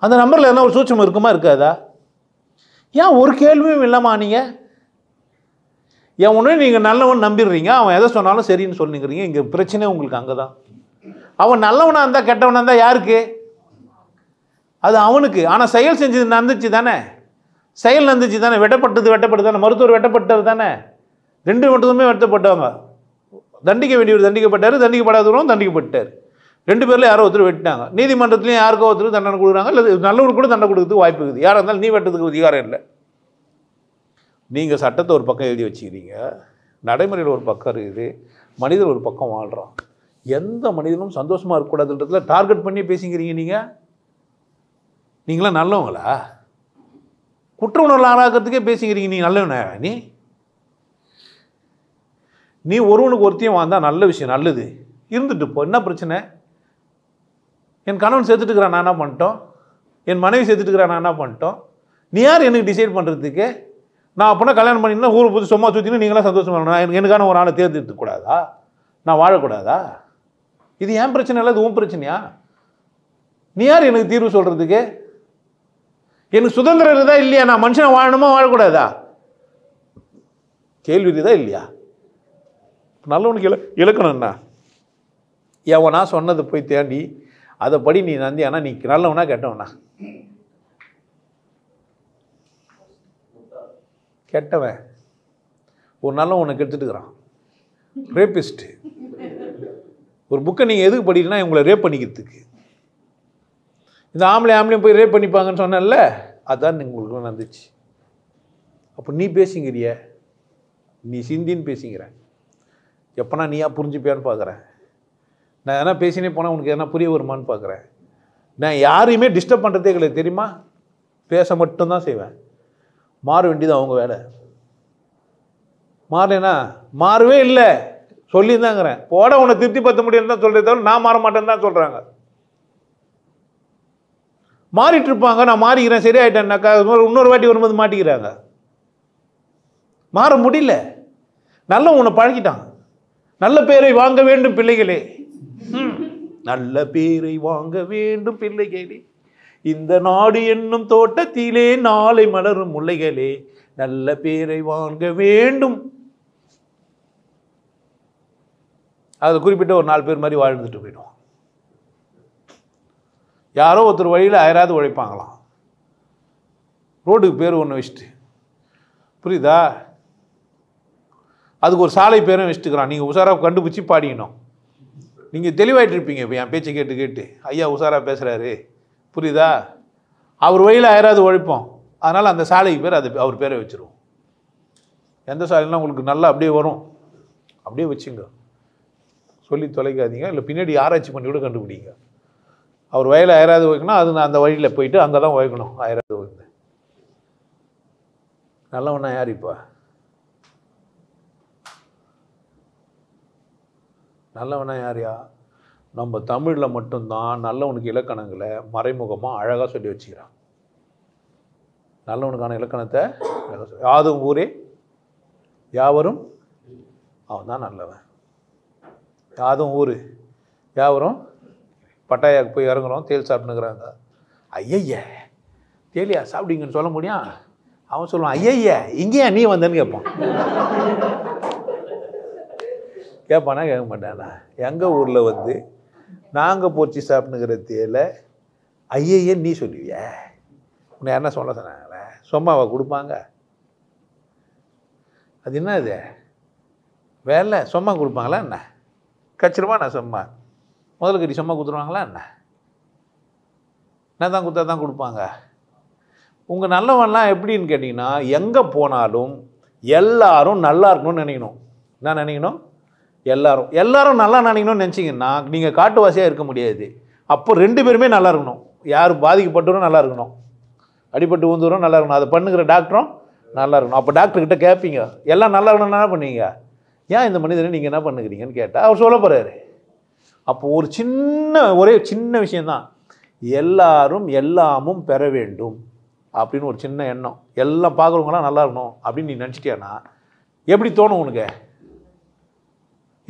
அந்த நம்பரில் என்ன ஒரு சூட்சம் இருக்குமா இருக்காதா? ஏன் ஒரு கேள்வியும் இல்லைம்மா? நீங்கள் ஏன் ஒன்று நீங்கள் நல்லவன் நம்பிடுறீங்க, அவன் எதை சொன்னாலும் சரின்னு சொல்லிக்கிறீங்க. இங்கே பிரச்சனை உங்களுக்கு அங்கே தான். அவன் நல்லவனாக இருந்தால் கெட்டவனாக இருந்தால் யாருக்கு? அது அவனுக்கு. ஆனால் செயல் செஞ்சது நடந்துச்சு தானே, செயல் நடந்துச்சு தானே, வெட்டப்பட்டது தானே, மருத்துவர் வெட்டப்பட்டது தானே, 2 மட்டுமே வெட்டப்பட்டவங்க. தண்டிக்க வேண்டியவர் தண்டிக்கப்பட்டார், தண்டிக்கப்படாதவரும் தண்டிக்கப்பட்டார். 2 பேரில் யாரோ ஒருத்தர் வெட்டினாங்க. நீதிமன்றத்துலையும் யாருக்கோ ஒருத்தர் தண்டனை கொடுக்குறாங்க, இல்லை நல்லவர் கூட தண்டனை கொடுக்குறதுக்கு வாய்ப்பு இருக்குது. யாராக இருந்தாலும் நீ வெட்டதுக்கு அதிகாரம் இல்லை. நீங்கள் சட்டத்தை ஒரு பக்கம் எழுதி வச்சுக்கிறீங்க, நடைமுறையில் ஒரு பக்கம் இருக்குது, மனிதர் ஒரு பக்கம் வாழ்கிறான். எந்த மனிதனும் சந்தோஷமாக இருக்கக்கூடாதுன்றதுல டார்கெட் பண்ணி பேசிக்கிறீங்க. நீங்களாம் நல்லவங்களா? குற்ற உணர்வு ஆளாக்கிறதுக்கே பேசிக்கிறீங்க. நீ நல்லவனா? நீ ஒருவனுக்கு ஒருத்தையும் வாழ்ந்தால் நல்ல விஷயம், நல்லது இருந்துட்டு போ. என்ன பிரச்சனை? என் கணவன் சேர்த்துட்டுக்கிறான், நான் என்ன பண்ணிட்டோம்? என் மனைவி சேர்த்துட்டுக்கிறான், நான் என்ன பண்ணிட்டோம்? நீ யார் எனக்கு டிசைட் பண்ணுறதுக்கு? நான் அப்போனா கல்யாணம் பண்ணிங்கன்னா ஊரை புது சும்மா சுற்றினு நீங்களாம் சந்தோஷமாக இருக்கணும், எனக்கான ஒரு ஆளை தேர்ந்தெடுத்துக்கூடாதா? நான் வாழக்கூடாதா? இது ஏன் பிரச்சனை இல்லை, இது உன் பிரச்சனையா? நீ யார் எனக்கு தீர்வு சொல்கிறதுக்கு? எனக்கு சுதந்திரம் இருக்குதா இல்லையா? நான் மனுஷனை வாழணுமா வாழக்கூடாதா? கேள்வி இருக்குதா இல்லையா? நல்லவனுக்கு இலக்கணம் என்ன? எவனா சொன்னதை போய் தேடி அதை படி நீ நந்தியானா நீ நல்லவனா கெட்டவனா? கெட்டவன். ஒரு நல்லவனை கெடுத்துட்டுக்கிறான், ரேபிஸ்ட்டு. ஒரு புக்கை நீங்கள் எதுக்கு படிக்கலன்னா உங்களை ரேப் பண்ணிக்கிறதுக்கு. இந்த ஆம்பளையும் போய் ரேப் பண்ணிப்பாங்கன்னு சொன்னல, அதுதான் உங்களுக்கு நடந்துச்சு. அப்போ நீ பேசிங்கிறிய, நீ சிந்தின்னு பேசிங்கிற. எப்போனா நீயா புரிஞ்சுப்பியான்னு பார்க்குறேன். நான் எதனா பேசினே போனால் உனக்கு எதனா புரிய வருமானு பார்க்குறேன். நான் யாரையுமே டிஸ்டர்ப் பண்ணுறதே கிடையாது தெரியுமா? பேச மட்டும்தான் செய்வேன். மாற வேண்டியது அவங்க வேலை. மாறேனா? மாறவே இல்லை, சொல்லியிருந்தாங்கிறேன். போட உன்னை திருப்தி பற்ற முடியும்னு தான் சொல்கிறத தவிர நான் மாற மாட்டேன்னு தான் சொல்கிறாங்க. மாறிட்டு இருப்பாங்க, நான் மாறிக்கிறேன் சரியாயிட்டேன்னாக்கா இன்னொரு வாட்டி வரும்போது மாட்டிக்கிறாங்க. மாற முடியல. நல்ல உன்னை பழகிட்டாங்க. நல்ல பேரை வாங்க வேண்டும் பிள்ளைகளே, நல்ல பேரை வாங்க வேண்டும் பிள்ளைகளே, இந்த நாடு என்னும் தோட்டத்திலே நாளை மலரும் முல்லைகளே, நல்ல பேரை வாங்க வேண்டும். அது குறிப்பிட்ட ஒரு 4 பேர் மாதிரி வாழ்ந்துட்டு போயிடுவோம். யாரோ ஒருத்தர் வழியில் யாராவது உழைப்பாங்களாம், ரோடுக்கு பேர் ஒன்று வச்சுட்டு, புரியுதா? அதுக்கு ஒரு சாலை பேரும் வச்சுட்டுக்கிறான். நீங்கள் உஷாராக கண்டுபிடிச்சி பாடிக்கணும். நீங்கள் தெளிவாயிட்டு இருப்பீங்க. இப்போ என் பேச்சை கேட்டு கேட்டு ஐயா உஷாராக பேசுகிறாரு, புரியுதா? அவர் வழியில் யாராவது உழைப்போம், அதனால் அந்த சாலைக்கு பேர் அது அவர் பேரை வச்சுருவோம். எந்த சாலைன்னா உங்களுக்கு நல்லா அப்படியே வரும், அப்படியே வச்சுங்க, சொல்லி தொலைக்காதீங்க. இல்லை பின்னாடி ஆராய்ச்சி பண்ணி கூட கண்டுபிடிங்க. அவர் வயலில் யாராவது வைக்கணும், அது நான் அந்த வழியில் போயிட்டு அங்கே தான் வைக்கணும். யாராவது வைங்க. நல்லவனா யார்? இப்போ நல்லவனா யாரையா? நம்ம தமிழில் மட்டும்தான் நல்லவனுக்கு இலக்கணங்களை மறைமுகமாக அழகாக சொல்லி வச்சுக்கிறான். நல்லவனுக்கான இலக்கணத்தை யாதும் ஊரே யாவரும் அவன் தான் நல்லவன். யாதும் ஊர் யாவரும். பட்டாயாவுக்கு போய் இறங்குறோம், தேல் சாப்பிட்டுக்கிறாங்க. ஐயய்ய தேலியா சாப்பிடுங்கன்னு சொல்ல முடியும்? அவன் சொல்லுவான் ஐயய்ய இங்கேயா நீ வந்தேன்னு கேட்பான். கேட்பானா? கேட்க மாட்டானா? எங்கள் ஊரில் வந்து நாங்கள் போச்சு சாப்பிட்டுங்கிற தேலை ஐயய்ய நீ சொல்லுவிய? உன்னை என்ன சொல்ல சொன்னாங்களே? சும்மாவை கொடுப்பாங்க? அது என்ன இது வேலை? சும்மா கொடுப்பாங்களா என்ன? கச்சிரமா நான் சும்மா முதல்ல கட்டி சும்மா கொடுத்துருவாங்களா என்ன? என்ன தான் கொடுத்தா தான் கொடுப்பாங்க? உங்கள் நல்லவன்லாம் எப்படின்னு கேட்டிங்கன்னா, எங்கே போனாலும் எல்லாரும் நல்லா இருக்கணும்னு நினைக்கணும். என்ன நினைக்கணும்? எல்லாரும் நல்லா நினைக்கணும்னு நினச்சிங்கன்னா நீங்கள் காட்டுவாசியாக இருக்க முடியாது. அப்போ 2 பேருமே நல்லா இருக்கணும். யார் பாதிக்கப்பட்டவரும் நல்லா இருக்கணும், அடிபட்டு ஊந்துவரும் நல்லா இருக்கணும், அதை பண்ணுகிற டாக்டரும் நல்லா இருக்கணும். அப்போ டாக்டர்கிட்ட கேட்பீங்க, எல்லாம் நல்லா இருக்கணும்னு என்ன பண்ணுவீங்க, ஏன் இந்த மனிதனை நீங்கள் என்ன பண்ணுகிறீங்கன்னு கேட்டால் அவர் சொல்ல போகிறாரு. அப்போ ஒரே சின்ன விஷயந்தான், எல்லாரும் எல்லாமும் பெற வேண்டும் அப்படின்னு ஒரு சின்ன எண்ணம். எல்லாம் பார்க்குறவங்களாம் நல்லா இருக்கணும் அப்படின்னு நீ நினச்சிட்டியானா எப்படி தோணும் உனக்கு?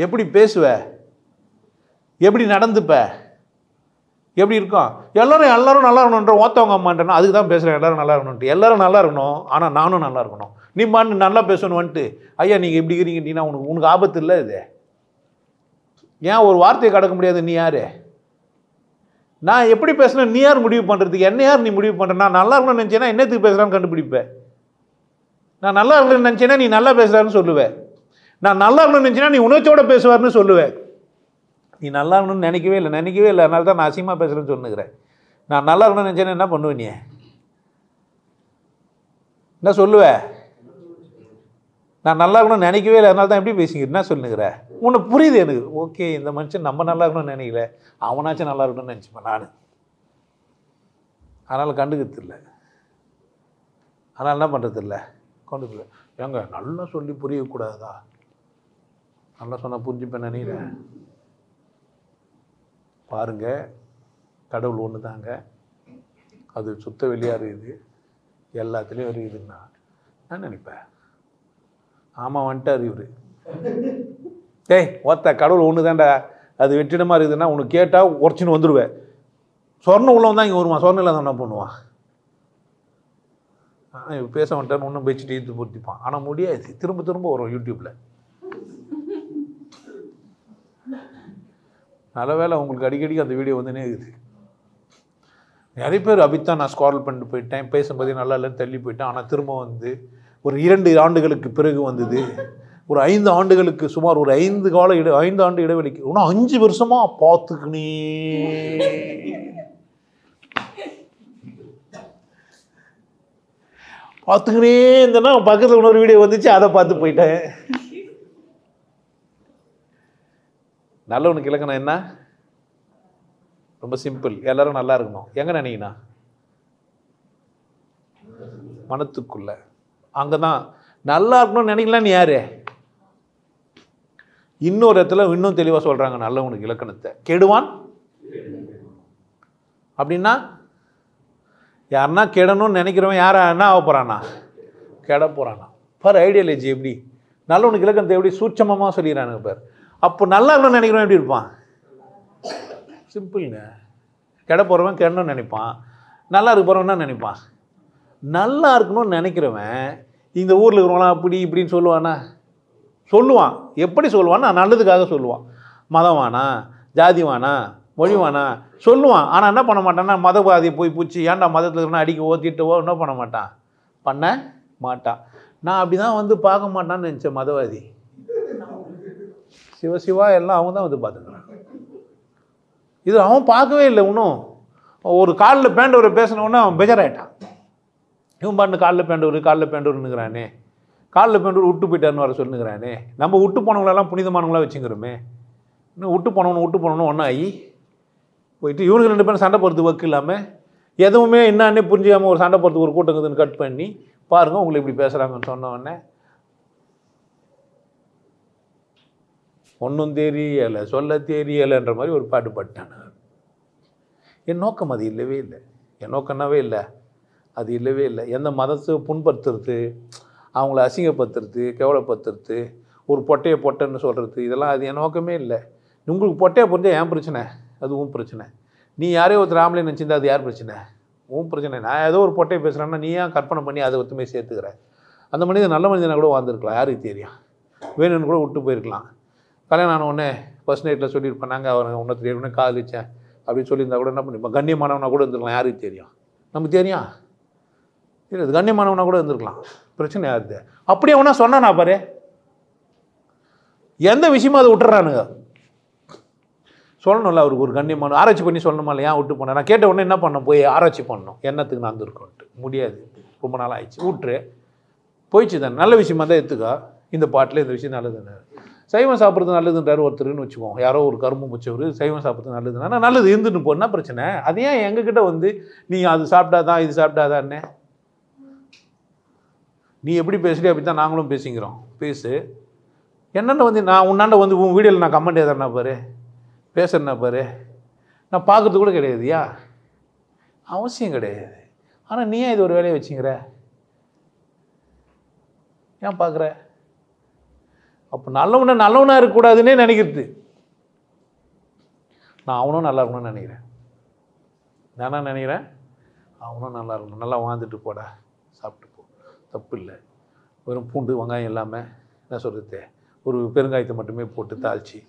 எப்படி பேசுவ, எப்படி நடந்துப்ப, எப்படி இருக்கும்? எல்லாரும் நல்லா இருக்கணுன்ற ஓத்தவங்க அம்மான்றனா அதுக்கு தான் பேசுகிறேன், எல்லாரும் நல்லா இருக்கணும்ட்டு. எல்லாரும் நல்லா இருக்கணும், ஆனால் நானும் நல்லா இருக்கணும். நீ மாட்டு நல்லா பேசணும் வந்துட்டு ஐயா நீங்கள் எப்படி இருக்கிறீங்கன்னா உனக்கு ஆபத்து இல்லை. இது ஏன் ஒரு வார்த்தையை கடக்க முடியாது? நீ யார்? நான் எப்படி பேசுனேன் நீ யார் முடிவு பண்ணுறதுக்கு? என்ன யார் நீ முடிவு பண்ணுற? நான் நல்லா இருக்கணும்னு நினச்சேன்னா என்னத்துக்கு பேசுகிறான்னு கண்டுபிடிப்பேன். நான் நல்லா இருக்கணும்னு நினச்சேன்னா நீ நல்லா பேசுகிறான்னு சொல்லுவேன். நான் நல்லா இருக்கணும்னு நினச்சேன்னா நீ உணர்ச்சியோட பேசுவார்னு சொல்லுவேன். நீ நல்லா இருக்கணும்னு நினைக்கவே இல்லை, அதனால தான் நான் அசிங்கமாக பேசுகிறேன்னு சொன்னுக்கிறேன். நான் நல்லா இருக்கணும்னு நினச்சேன்னா என்ன பண்ணுவேன்? நீ என்ன சொல்லுவேன்? நான் நல்லா இருக்கணும்னு நினைக்கவே இல்லை, அதனால தான் எப்படி பேசிக்கிற என்ன சொல்லுங்கிற? உனக்கு புரியுது எனக்கு. ஓகே, இந்த மனுஷன் நம்ம நல்லா இருக்கணும்னு நினைக்கல, அவனாச்சும் நல்லா இருக்கணும்னு நினச்சிப்பேன் நான். அதனால் கண்டுக்கிறது இல்லை, அதனால் என்ன பண்ணுறது இல்லை, கொண்டு ஏங்க நல்லா சொல்லி புரியக்கூடாதா? நல்லா சொன்னால் புரிஞ்சுப்பேன் நினைக்கிறேன். பாருங்க, கடவுள் ஒன்று தாங்க, அது சுத்த வெளியாக இருக்குது, எல்லாத்துலேயும் இருக்குதுன்னா நான் நினைப்பேன். ஆமாம் வந்துட்டார் இவர், டேய் ஒத்த கடவுள் ஒன்று தான்டா, அது வெற்றிடமாக இருக்குதுன்னா உனக்கு கேட்டால் உடச்சின்னு வந்துடுவேன். சொர்ணம் உள்ளவன் தான் இங்கே வருவான், சொர்ணம் இல்லாத என்ன பண்ணுவான்? பேச மாட்டான்னு ஒன்றும் பேச்சுட்டு இழுத்து பொருத்திப்பான். ஆனால் முடியாது, திரும்ப வரும் யூடியூப்பில். நல்ல வேலை உங்களுக்கு அடிக்கடிக்கு அந்த வீடியோ வந்துனே இருக்குது. நிறைய பேர் அப்படித்தான் நான் ஸ்க்ரால் பண்ணிட்டு போயிட்டேன், பேசும்போதே நல்லா இல்லைன்னு தள்ளி போயிட்டேன். ஆனால் திரும்ப வந்து ஒரு 2 ஆண்டுகளுக்கு பிறகு வந்தது, ஒரு 5 ஆண்டுகளுக்கு, சுமார் ஒரு 5 ஆண்டு இடைவெளிக்கு, இன்னும் 5 வருஷமாக பார்த்துக்கினே இருந்தேன்னா பக்கத்தில் இன்னொரு வீடியோ வந்துச்சு, அதை பார்த்து போயிட்டேன். நல்லவனுக்கு இலக்கணம் என்ன? ரொம்ப சிம்பிள், எல்லாரும் நல்லா இருக்கணும். எங்க நினைக்கினா? மனத்துக்குள்ள. அங்கதான் நல்லா இருக்கணும்னு நினைக்கலாம். நீ யாரு? இன்னொரு இடத்துல இன்னும் தெளிவா சொல்றாங்க நல்லவனுக்கு இலக்கணத்தை. கெடுவான் அப்படின்னா யாருன்னா கெடணும்னு நினைக்கிறவன் யாரா என்ன ஆக போறானா? கெட போறானா? பார் ஐடியாலஜி எப்படி, நல்லவனுக்கு இலக்கணத்தை எப்படி சூட்சமமாக சொல்லிடுறானுங்க பார். அப்போ நல்லா இருக்கணும்னு நினைக்கிறவன் எப்படி இருப்பான்? சிம்பிள்ங்க. கெட போகிறவன் கெடணும்னு நினைப்பான், நல்லா இருக்க போகிறவன் என்ன நினைப்பான்? நல்லா இருக்கணும்னு நினைக்கிறவன் இந்த ஊரில் இருக்கிறவங்களாம் அப்படி இப்படின்னு சொல்லுவானா? சொல்லுவான். எப்படி சொல்லுவான்னா நல்லதுக்காக சொல்லுவான். மதம் வானா, ஜாதி வானா, மொழி வானா சொல்லுவான். ஆனால் என்ன பண்ண மாட்டான்னா மதவாதியை போய் பூச்சி ஏன்டா மதத்தில் இருக்கணும் அடிக்கவோ திட்டவோ என்ன பண்ண மாட்டான், பண்ண மாட்டான். நான் அப்படி தான் வந்து பார்க்க மாட்டான்னு நினச்சேன். மதவாதி சிவசிவா எல்லாம் அவங்க தான் வந்து பார்த்துக்கிறான். இது அவன் பார்க்கவே இல்லை. இன்னும் ஒரு காலில் பேண்டவர் பேசினவுடனே அவன் பெஜராயிட்டான். இவன் பாட்டு காலில் பேண்டவருன்னுக்கிறானே, காலில் பேண்டவர் விட்டு போயிட்டாருன்னு வர சொல்லுங்கிறானே. நம்ம விட்டு போனவங்களெல்லாம் புனிதமானவங்களாம் வச்சுக்கிறோமே. இன்னும் விட்டு போனவனு ஒன்றா ஆகி போயிட்டு இவனுக்கு 2 பேரும் சண்டை போகிறதுக்கு வக்கு இல்லாமல் எதுவுமே என்னான்னே புரிஞ்சாமல் ஒரு சண்டை போகிறதுக்கு ஒரு கூட்டங்குதுன்னு கட் பண்ணி பாருங்கள் உங்களை இப்படி பேசுகிறாங்கன்னு சொன்ன உடனே ஒன்றும் தெரியலை சொல்ல தெரியலைன்ற மாதிரி ஒரு பாட்டு பாட்டான். என் நோக்கம் அது இல்லவே இல்லை. என் நோக்கம்னாவே இல்லை, அது இல்லவே இல்லை. எந்த மதத்தை புண்படுத்துறது, அவங்கள அசிங்கப்படுத்துறது, கேவலப்படுத்துறது, ஒரு பொட்டைன்னு சொல்கிறது, இதெல்லாம் அது என் நோக்கமே இல்லை. உங்களுக்கு பொட்டையை புரிஞ்சால் ஏன் பிரச்சனை? அது உன் பிரச்சனை. நீ யாரையோ ஒருத்தர் ஆம்பளை நினச்சிருந்தா அது யார் பிரச்சனை? உன் பிரச்சனை. நான் ஏதோ ஒரு பொட்டையை பேசுகிறேன்னா நீ ஏன் கற்பனை பண்ணி அதை ஒத்துமே சேர்த்துக்கிற? அந்த மனிதன் நல்ல மனிதனாக கூட வாழ்ந்துருக்கலாம், யாருக்கு தெரியும்? வேணும்னு கூட விட்டு போயிருக்கலாம். கல்யாணம் ஆன உடனே ஃபர்ஸ்ட் நைட்டில் சொல்லியிருப்பேன், நாங்கள் அவனை உன்னை தெரியும்னே காதலிச்சேன் அப்படின்னு சொல்லியிருந்தா கூட என்ன பண்ணிப்போம்? கண்ணியமானவனாக கூட இருந்திருக்கலாம், யாருக்கு தெரியும்? நமக்கு தெரியும் இல்லை, அது கண்ணியமானவனாக கூட இருந்திருக்கலாம். பிரச்சனை யாருது? அப்படியே அவனா சொன்னானா பாரு, எந்த விஷயமும் அதை விட்டுறானுங்க. சொல்லணும்ல அவருக்கு ஒரு கண்ணியமான ஆராய்ச்சி பண்ணி சொல்லணுமா இல்லை? ஏன் விட்டு போனேன்? நான் கேட்ட உடனே என்ன பண்ண போய் ஆராய்ச்சி பண்ணணும், என்னத்துக்கு நான் வந்திருக்கோன்ட்டு. முடியாது, ரொம்ப நாள் ஆயிடுச்சு, விட்டுரு போயிடுச்சு தானே. நல்ல விஷயமா தான் எடுத்துக்கோ, இந்த பாட்டில் இந்த விஷயம் நல்லதுன்றார். சைவம் சாப்பிட்றது நல்லதுன்றார் ஒருத்தருன்னு வச்சுக்குவோம். யாரோ ஒரு கரும்பு முச்சவர் சைவம் சாப்பிட்றது நல்லதுன்னா, நான் நல்லது இருந்துட்டு போனால் பிரச்சனை. அது ஏன் எங்ககிட்ட வந்து நீ அது சாப்பிட்டாதான் இது சாப்பிட்டாதான்னே? நீ எப்படி பேசுறியோ அப்படி தான் நாங்களும் பேசிக்கிறோம். பேசு. என்னென்ன வந்து நான் உன்னாண்ட வந்து உன் வீடியோவில் நான் கமெண்ட் எதனா பாரு, பேசுறேன்னா பாரு, நான் பார்க்குறது கூட கிடையாதுயா, அவசியம் கிடையாது. ஆனால் நீ ஏன் இது ஒரு வேலையை வச்சுங்கிற? ஏன் பார்க்குற? அப்போ நல்லவனாக இருக்கக்கூடாதுன்னே நினைக்கிறது. நான் அவனும் நல்லா இருக்கணும்னு நினைக்கிறேன். நானா நினைக்கிறேன் அவனும் நல்லா இருக்கணும். நல்லா வாழ்ந்துட்டு போடா, சாப்பிட்டு போ, தப்பு இல்லை. வெறும் பூண்டு வெங்காயம் இல்லாமல் என்ன சொல்கிறது, ஒரு பெருங்காயத்தை மட்டுமே போட்டு தாளித்து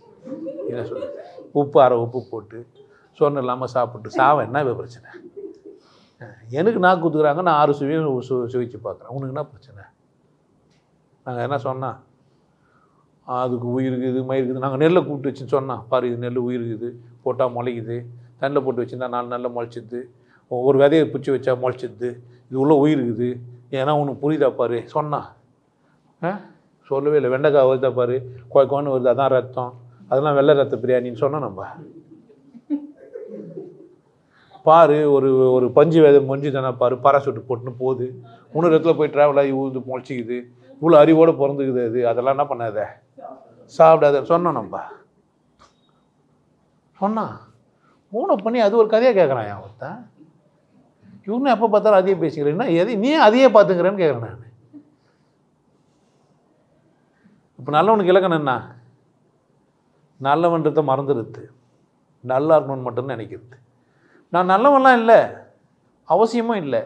என்ன சொல்கிறது, உப்பு அரை உப்பு போட்டு சொன்ன இல்லாமல் சாப்பிட்டு சாவ என்ன பிரச்சனை? எனக்கு நாக்கு ஊற்றுக்குறாங்க, நான் 6 சுவையும் சுவைச்சு பார்க்குறேன். உனக்கு என்ன பிரச்சனை? நாங்கள் என்ன சொன்னால் அதுக்கு உயிருக்குது மயிருக்குது. நாங்கள் நெல்லை கூப்பிட்டு வச்சுன்னு சொன்னால் பாரு இது நெல் உயிருக்குது, போட்டால் முளைக்குது, தண்ணில் போட்டு வச்சுருந்தா 4 நாளில் முளைச்சிது, ஒரு விதையை பிடிச்சி வச்சா முளைச்சிது, இது உள்ள உயிருக்குது, ஏன்னா உனக்கு புரியுதா பாரு சொன்னா? சொல்லவே இல்லை. வெண்டைக்காய் வருதா பாரு, கோன்னு வருது, அதான் ரத்தம், அதெல்லாம் வெள்ளை ரத்த பிரியாணின்னு சொன்னோம். நம்ம பாரு ஒரு ஒரு பஞ்சு வேதை மொஞ்சி தானே பாரு, பாராசூட்டு போட்டுன்னு போகுது, 3 இடத்துல போய் ட்ராவல் ஆகி ஊந்து முளைச்சிக்குது, இவ்வளோ அறிவோடு பிறந்துக்குது அது, அதெல்லாம் என்ன பண்ணாத சாப்பிடாத சொன்னோம். நம்ம சொன்னா மூணை பண்ணி அது ஒரு கதையாக கேட்குறான் என் ஒருத்தன். இவனும் எப்போ பார்த்தாலும் அதையே பேசிக்கிறேன்னா எது நீ அதையே பார்த்துக்கிறேன்னு கேட்குறேன் நான். இப்போ நல்லவனுக்கு இலக்கணம் என்ன? நல்லவன்றதை மறந்துடுது, நல்லா இருக்கணும்னு மட்டும் நினைக்கிறது. நான் நல்லவன்லாம் இல்லை, அவசியமும் இல்லை.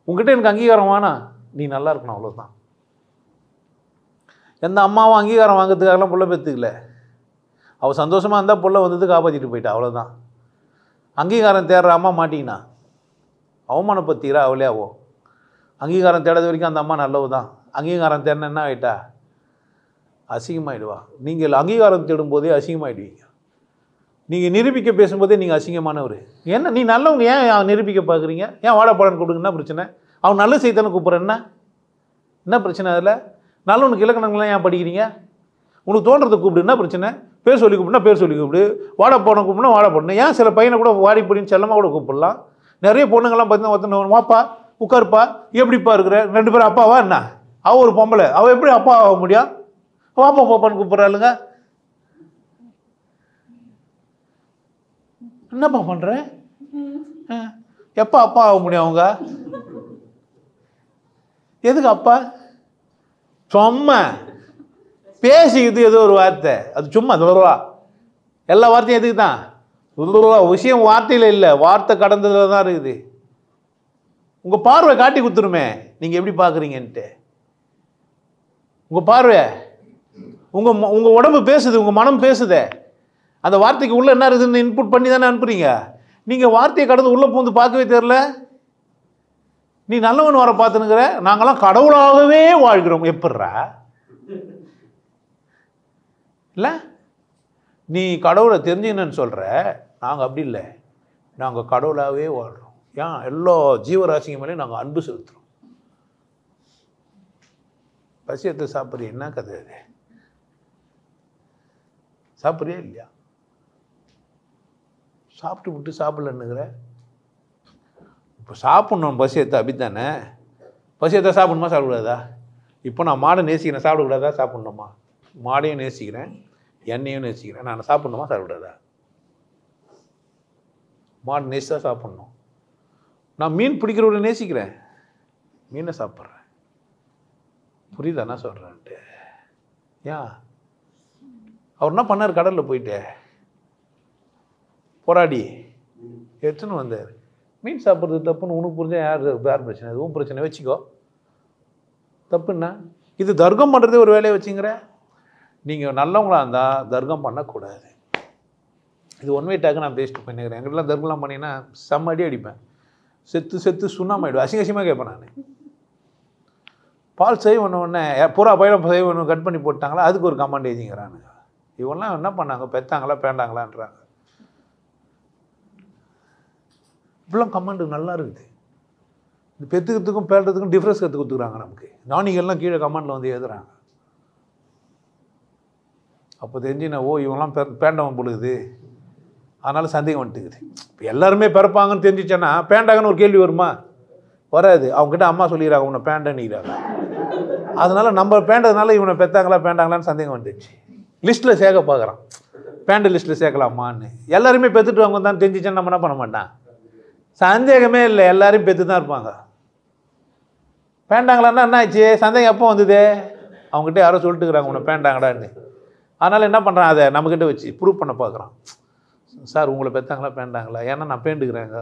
உங்ககிட்ட எனக்கு அங்கீகாரம் வேணாம், நீ நல்லா இருக்கணும், அவ்வளோதான். எந்த அம்மாவும் அங்கீகாரம் வாங்கிறதுக்காகலாம் புள்ள பெற்றுக்கல. அவள் சந்தோஷமாக இருந்தால் புள்ள வந்தது காப்பாற்றிட்டு போயிட்டா, அவ்வளோதான். அங்கீகாரம் தேடுற அம்மா மாட்டிங்கன்னா அவமானப்படுத்திக்கிறா அவளே. அங்கீகாரம் தேடாத வரைக்கும் அந்த அம்மா நல்லவு தான். அங்கீகாரம் தேடினா என்ன ஆகிட்டா? அசிங்கமாயிடுவா. நீங்கள் அங்கீகாரம் தேடும்போதே அசிங்கமாயிடுவீங்க. நீங்கள் நிரூபிக்க பேசும்போதே நீங்கள் அசிங்கமானவர். என்ன நீ நல்லவங்க ஏன் நிரூபிக்க பார்க்குறீங்க? ஏன் வாழைப்பழம் கொடுங்கன்னா பிரச்சனை? அவன் நல்ல செய்தானே கூப்பிட்றேன்னா என்ன பிரச்சனை? அதில் நல்லவனுக்கு இலக்கணங்கள்லாம் ஏன் படிக்கிறீங்க? உனக்கு தோன்றதை கூப்பிடுன்னா பிரச்சனை. பேர் சொல்லி கூப்பிடுனா பேர் சொல்லி கூப்பிடு, வாழைப்பழம் கூப்பிடுனா வாழைப்பழம். ஏன் சில பையனை கூட வாடிப்படின்னு செல்லமாக கூட கூப்பிடலாம். நிறைய பொண்ணுங்கள்லாம் பார்த்தீங்கன்னா ஒருத்தன் வாப்பா உட்காருப்பா எப்படிப்பா இருக்கிற, 2 பேரும் அப்பாவா என்ன? அவள் ஒரு பொம்பளை, அவள் எப்படி அப்பா ஆக முடியும்? வாப்பா பாப்பான்னு கூப்பிட்றாளுங்க. என்னப்பா பண்ற? எப்போ அப்பா ஆக முடியும் அவங்க? எதுக்கு அப்பா? சும்மா பேசிக்கிது ஏதோ ஒரு வார்த்தை, அது சும்மா துருவா. எல்லா வார்த்தையும் எதுக்கு தான்? விஷயம் வார்த்தையில் இல்லை, வார்த்தை கடந்ததுல தான் இருக்குது. உங்கள் பார்வை காட்டி கொடுத்துருமே நீங்கள் எப்படி பார்க்குறீங்கன்ட்டு. உங்கள் பார்வை, உங்கள் உடம்பு பேசுது, உங்கள் மனம் பேசுதே. அந்த வார்த்தைக்கு உள்ளே என்ன இருக்குதுன்னு இன்புட் பண்ணி தானே அனுப்புறீங்க. நீங்கள் வார்த்தையை கடந்து உள்ளே பூந்து பார்க்கவே தெரில. நீ நல்லவன் வர பார்த்துனுங்கிற, நாங்களாம் கடவுளாகவே வாழ்கிறோம். எப்பட்றா இல்லை? நீ கடவுளை தெரிஞ்சுக்கணுன்னு சொல்கிற, நாங்கள் அப்படி இல்லை, நாங்கள் கடவுளாகவே வாழ்கிறோம். ஏன் எல்லா ஜீவராசிங்க மேலேயும் நாங்கள் அன்பு செலுத்துகிறோம். பசியத்தை சாப்பிட்றிய என்ன கதை அது? சாப்பிட்றியா இல்லையா? சாப்பிட்டு விட்டு சாப்பிடலன்னுங்கிற. இப்போ சாப்பிட்ணும் பசியத்தை, அப்படித்தானே? பசியத்தை சாப்பிடணுமா சாப்பிடக்கூடாதா? இப்போ நான் மாடை நேசிக்கிறேன், சாப்பிடக்கூடாதா? சாப்பிட்ணுமா? மாடையும் நேசிக்கிறேன், எண்ணெயும் நேசிக்கிறேன், நான் சாப்பிட்ணுமா சாப்பிடக்கூடாதா? மாடு நேசித்தா சாப்பிட்ணும். நான் மீன் பிடிக்கிறவரை நேசிக்கிறேன், மீனை சாப்பிட்றேன். புரியுதா என்ன சொல்கிறேன்ட்டு? ஏன் அவர் என்ன பண்ணார்? கடலில் போயிட்டு போராடி எடுத்துன்னு வந்தார். மீன் சாப்பிட்றது தப்புன்னு உனக்கு புரிஞ்சா யார் பிரச்சனை? அதுவும் பிரச்சனை வச்சுக்கோ. தப்புன்னா இது தர்க்கம் பண்ணுறதே ஒரு வேலையை வச்சுங்கிற. நீங்கள் நல்லவங்களா இருந்தால் தர்க்கம் பண்ணக்கூடாது. இது ஒன்வே டாக்கு நான் பேசிட்டு பண்ணிக்கிறேன். எங்கள்லாம் தர்க்கம்லாம் பண்ணிங்கன்னா செம்ம அடி அடிப்பேன், செத்து செத்து சுண்ணாமாயிடுவேன், அசிங்கமாக கேட்பேன் நான். பால் சேவ் பண்ண உடனே பூரா பயிலும் சேவ் பண்ண கட் பண்ணி போட்டாங்களா, அதுக்கு ஒரு கமாண்ட் எழுதிங்கிறானுங்க. இவெல்லாம் என்ன பண்ணாங்க, பெற்றாங்களா பேண்டாங்களான்றாங்க. இப்படிலாம் கமாண்டு நல்லா இருக்குது. இந்த பெற்றுக்கிறதுக்கும் பேடுறதுக்கும் டிஃப்ரென்ஸ் கற்றுக் கொடுத்துக்குறாங்க நமக்கு. ஞானிகள்லாம் கீழே கமாண்டில் வந்து எழுதுறாங்க. அப்போ தெரிஞ்சு நான் இவங்களாம் பேண்டவன் பொழுது, அதனால் சந்தேகம் வந்துட்டுக்குது. இப்போ எல்லாருமே பிறப்பாங்கன்னு தெரிஞ்சிச்சேன்னா பேண்டாங்கன்னு ஒரு கேள்வி வருமா? வராது. அவங்ககிட்ட அம்மா சொல்லிடுறாங்க உன்னை பேண்டன்னிக்கிறாங்க. அதனால் நம்ம பேண்டதுனால இவனை பெற்றாங்களா பேண்டாங்களான்னு சந்தேகம் வந்துடுச்சு. லிஸ்ட்டில் சேர்க்க பார்க்குறான், பேண்டு லிஸ்ட்டில் சேர்க்கலாமான்னு. எல்லாருமே பெற்றுட்டு அவங்க தான் தெரிஞ்சிச்சேன்னு நம்ம என்ன பண்ண மாட்டான்? சந்தேகமே இல்லை, எல்லாரையும் பெற்று தான் இருப்பாங்க. பேண்டாங்களான்னா என்ன ஆச்சு? சந்தேகம் எப்போ வந்தது? அவங்ககிட்ட யாரோ சொல்லிட்டுக்கிறாங்க உன்னை பேண்டாங்கடான்னு. அதனால் என்ன பண்ணுறான்? அதை நம்மக்கிட்ட வச்சு ப்ரூவ் பண்ண பார்க்குறான். சார் உங்களை பெற்றாங்களா பேண்டாங்களா? ஏன்னா நான் பேண்டுக்கிறேங்க.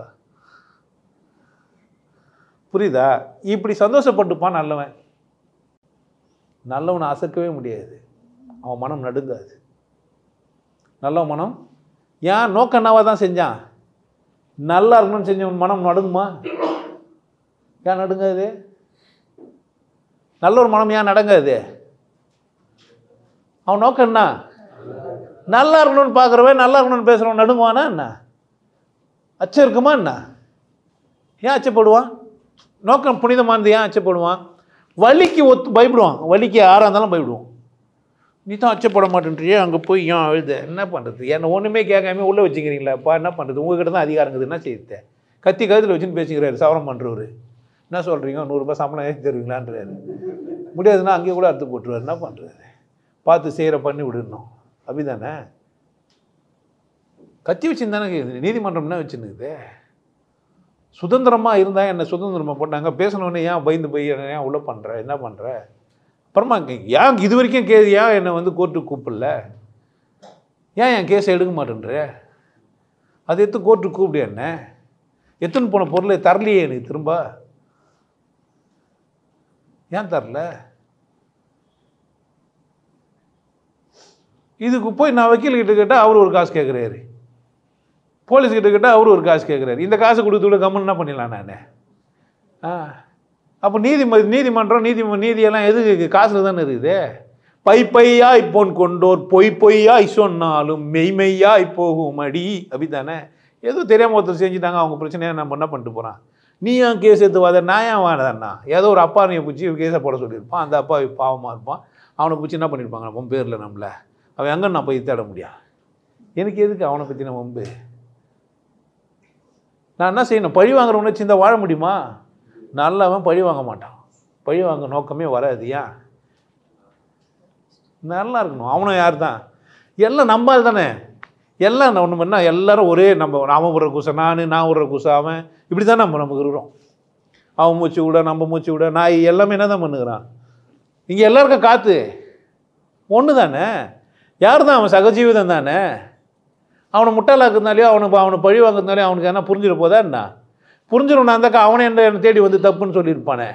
புரியுதா? இப்படி சந்தோஷப்பட்டுப்பான் நல்லவன். நல்லவனை அசைக்கவே முடியாது, அவன் மனம் நடுங்காது. நல்ல மனம் ஏன் நோக்கன்னாவாக தான் செஞ்சான். நல்லா இருக்கணும்னு செஞ்சவன் மனம் நடுங்குமா? ஏன் நடுங்காது? நல்ல ஒரு மனம் ஏன் நடங்காது? அவன் நோக்கம் என்ன? நல்லா இருக்கணும்னு பார்க்குறவன், நல்லா இருக்கணும்னு பேசுகிறவன் நடுங்குவானா என்ன? அச்சம் இருக்குமா என்ன? ஏன் அச்சப்படுவான்? நோக்கம் புனிதமானது, ஏன் அச்சப்படுவான்? வலிக்கு பயப்படுவான். வலிக்கு யாராக இருந்தாலும் பயப்படுவோம். நீ தான் அச்சப்பட மாட்டேன்றியே, அங்கே போய் ஏன் அழுத? என்ன பண்ணுறது? என்னை ஒன்றுமே கேட்காம உள்ளே வச்சுக்கிறீங்களாப்பா, என்ன பண்ணுறது? உங்ககிட்ட தான் அதிகாரங்குது, என்ன செய்யுது? கத்தி கழுத்தில் வச்சுன்னு பேசிக்கிறாரு சவரம் பண்ணுறவர். என்ன சொல்கிறீங்க? 100 ரூபாய் சம்பளம் ஏற்றி தருவீங்களான்றாரு. முடியாதுன்னா அங்கேயே கூட அறுத்து போட்டுருவார். என்ன பண்ணுறது? பார்த்து செய்கிற பண்ணி விடணும். அப்படி தானே? கத்தி வச்சுன்னு தானே நீதிமன்றம் என்ன வச்சுன்னுக்குது? சுதந்திரமாக இருந்தால் என்ன சுதந்திரமாக போட்டாங்க. பேசணுன்னு ஏன் பயந்து போய் ஏன் உள்ளே பண்ணுற? என்ன பண்ணுற? அப்புறமா ஏன் இது வரைக்கும் ஏன் என்னை வந்து கோர்ட்டுக்கு கூப்பிடல? ஏன் என் கேஸை எடுக்க மாட்டேன்ற? அது எடுத்து கோர்ட்டுக்கு கூப்பிடு. என்ன எத்துன்னு போன பொருளை தரலையே எனக்கு திரும்ப? ஏன் தரல? இதுக்கு போய் நான் வக்கீல்கிட்ட கேட்டால் அவர் ஒரு காசு கேட்குறாரு, போலீஸ்கிட்ட கேட்டால் அவர் ஒரு காசு கேட்குறாரு. இந்த காசு கொடுத்து விட கம்மன் என்ன பண்ணிடலாம் நான்? அப்போ நீதிமன்றம் நீதியெல்லாம் எதுக்கு? காசில் தானே இருக்குது. பையாய் பொன் கொண்டோர் பொய்யாய் சொன்னாலும் மெய்யாய் போகும் அடி. அப்படி தானே? எதுவும் தெரியாமல் ஒருத்தர் செஞ்சுட்டாங்க, அவங்க பிரச்சனையாக நம்ம என்ன பண்ணிட்டு போகிறான்? நீ ஏன் கேஸ் எடுத்து வாத? நான் ஏன் வாடதாண்ணா? ஏதோ ஒரு அப்பா நீ பிடிச்சி கேஸை போட சொல்லியிருப்பான். அந்த அப்பா பாவமாக இருப்பான், அவனை பிடிச்சி என்ன பண்ணியிருப்பாங்க? நம்ம பேரில் நம்மளை அவன் எங்கே நான் போய் தேட முடியா? எனக்கு எதுக்கு அவனை பற்றி நம்ம வம்பு? நான் என்ன செய்யணும்? பழி வாங்குறவனை சிந்த வாழ முடியுமா? நல்லவன் பழி வாங்க மாட்டான். பழி வாங்க நோக்கமே வராது. ஏன்? நல்லா இருக்கணும். அவனும் யார் தான்? எல்லாம் நம்பால் தானே. எல்லாம் ஒன்று பண்ணால் எல்லாரும் ஒரே அவன் விடுற கூசை நான் விடுற கூசை அவன், இப்படி தான் நமக்கு இருக்கிறோம். அவன் மூச்சு விட நம்ம மூச்சு விட நாய் எல்லாமே என்ன தான் பண்ணுகிறான்? இங்கே எல்லாருக்கும் காற்று ஒன்று தானே. யார் தான்? அவன் சகஜீவிதம் தானே. அவனை முட்டாளாக்குறதுனாலையோ அவனை பழி வாங்குறதுனாலையோ அவனுக்கு என்ன புரிஞ்சிட போதா என்ன? புரிஞ்சிடணும் இருந்தாக்கா அவனை என்னை தேடி வந்து தப்புன்னு சொல்லியிருப்பானே.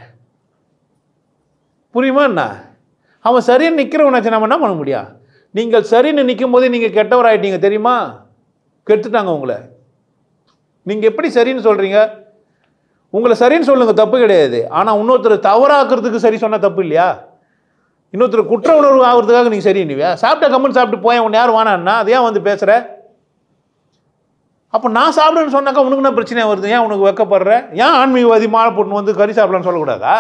புரியுமா என்ன? அவன் சரின்னு நிற்கிறவனாச்சு நம்ம என்ன பண்ண முடியும்? நீங்கள் சரின்னு நிற்கும் போதே நீங்கள் கெட்டவராயிட்டீங்க தெரியுமா? கெடுத்துட்டாங்க உங்களை. நீங்கள் எப்படி சரின்னு சொல்கிறீங்க? உங்களை சரின்னு சொல்லுங்க, தப்பு கிடையாது. ஆனால் இன்னொருத்தர் தவறாக்குறதுக்கு சரி சொன்னால் தப்பு இல்லையா? இன்னொருத்தர் குற்ற உணர்வு ஆகுறதுக்காக நீங்கள் சரி இல்லையா? சாப்பிட்ட கம்முன்னு சாப்பிட்டு போய் உன்னை யாரும் வானான்னா அது ஏன் வந்து பேசுகிற? அப்போ நான் சாப்பிடுன்னு சொன்னாக்கா உனக்கு என்ன பிரச்சனையாக வருது? ஏன் உனக்கு வைக்கப்படுற? ஏன் ஆன்மீகவாதி மாலை போட்டு வந்து கறி சாப்பிடலான்னு சொல்லக்கூடாதா?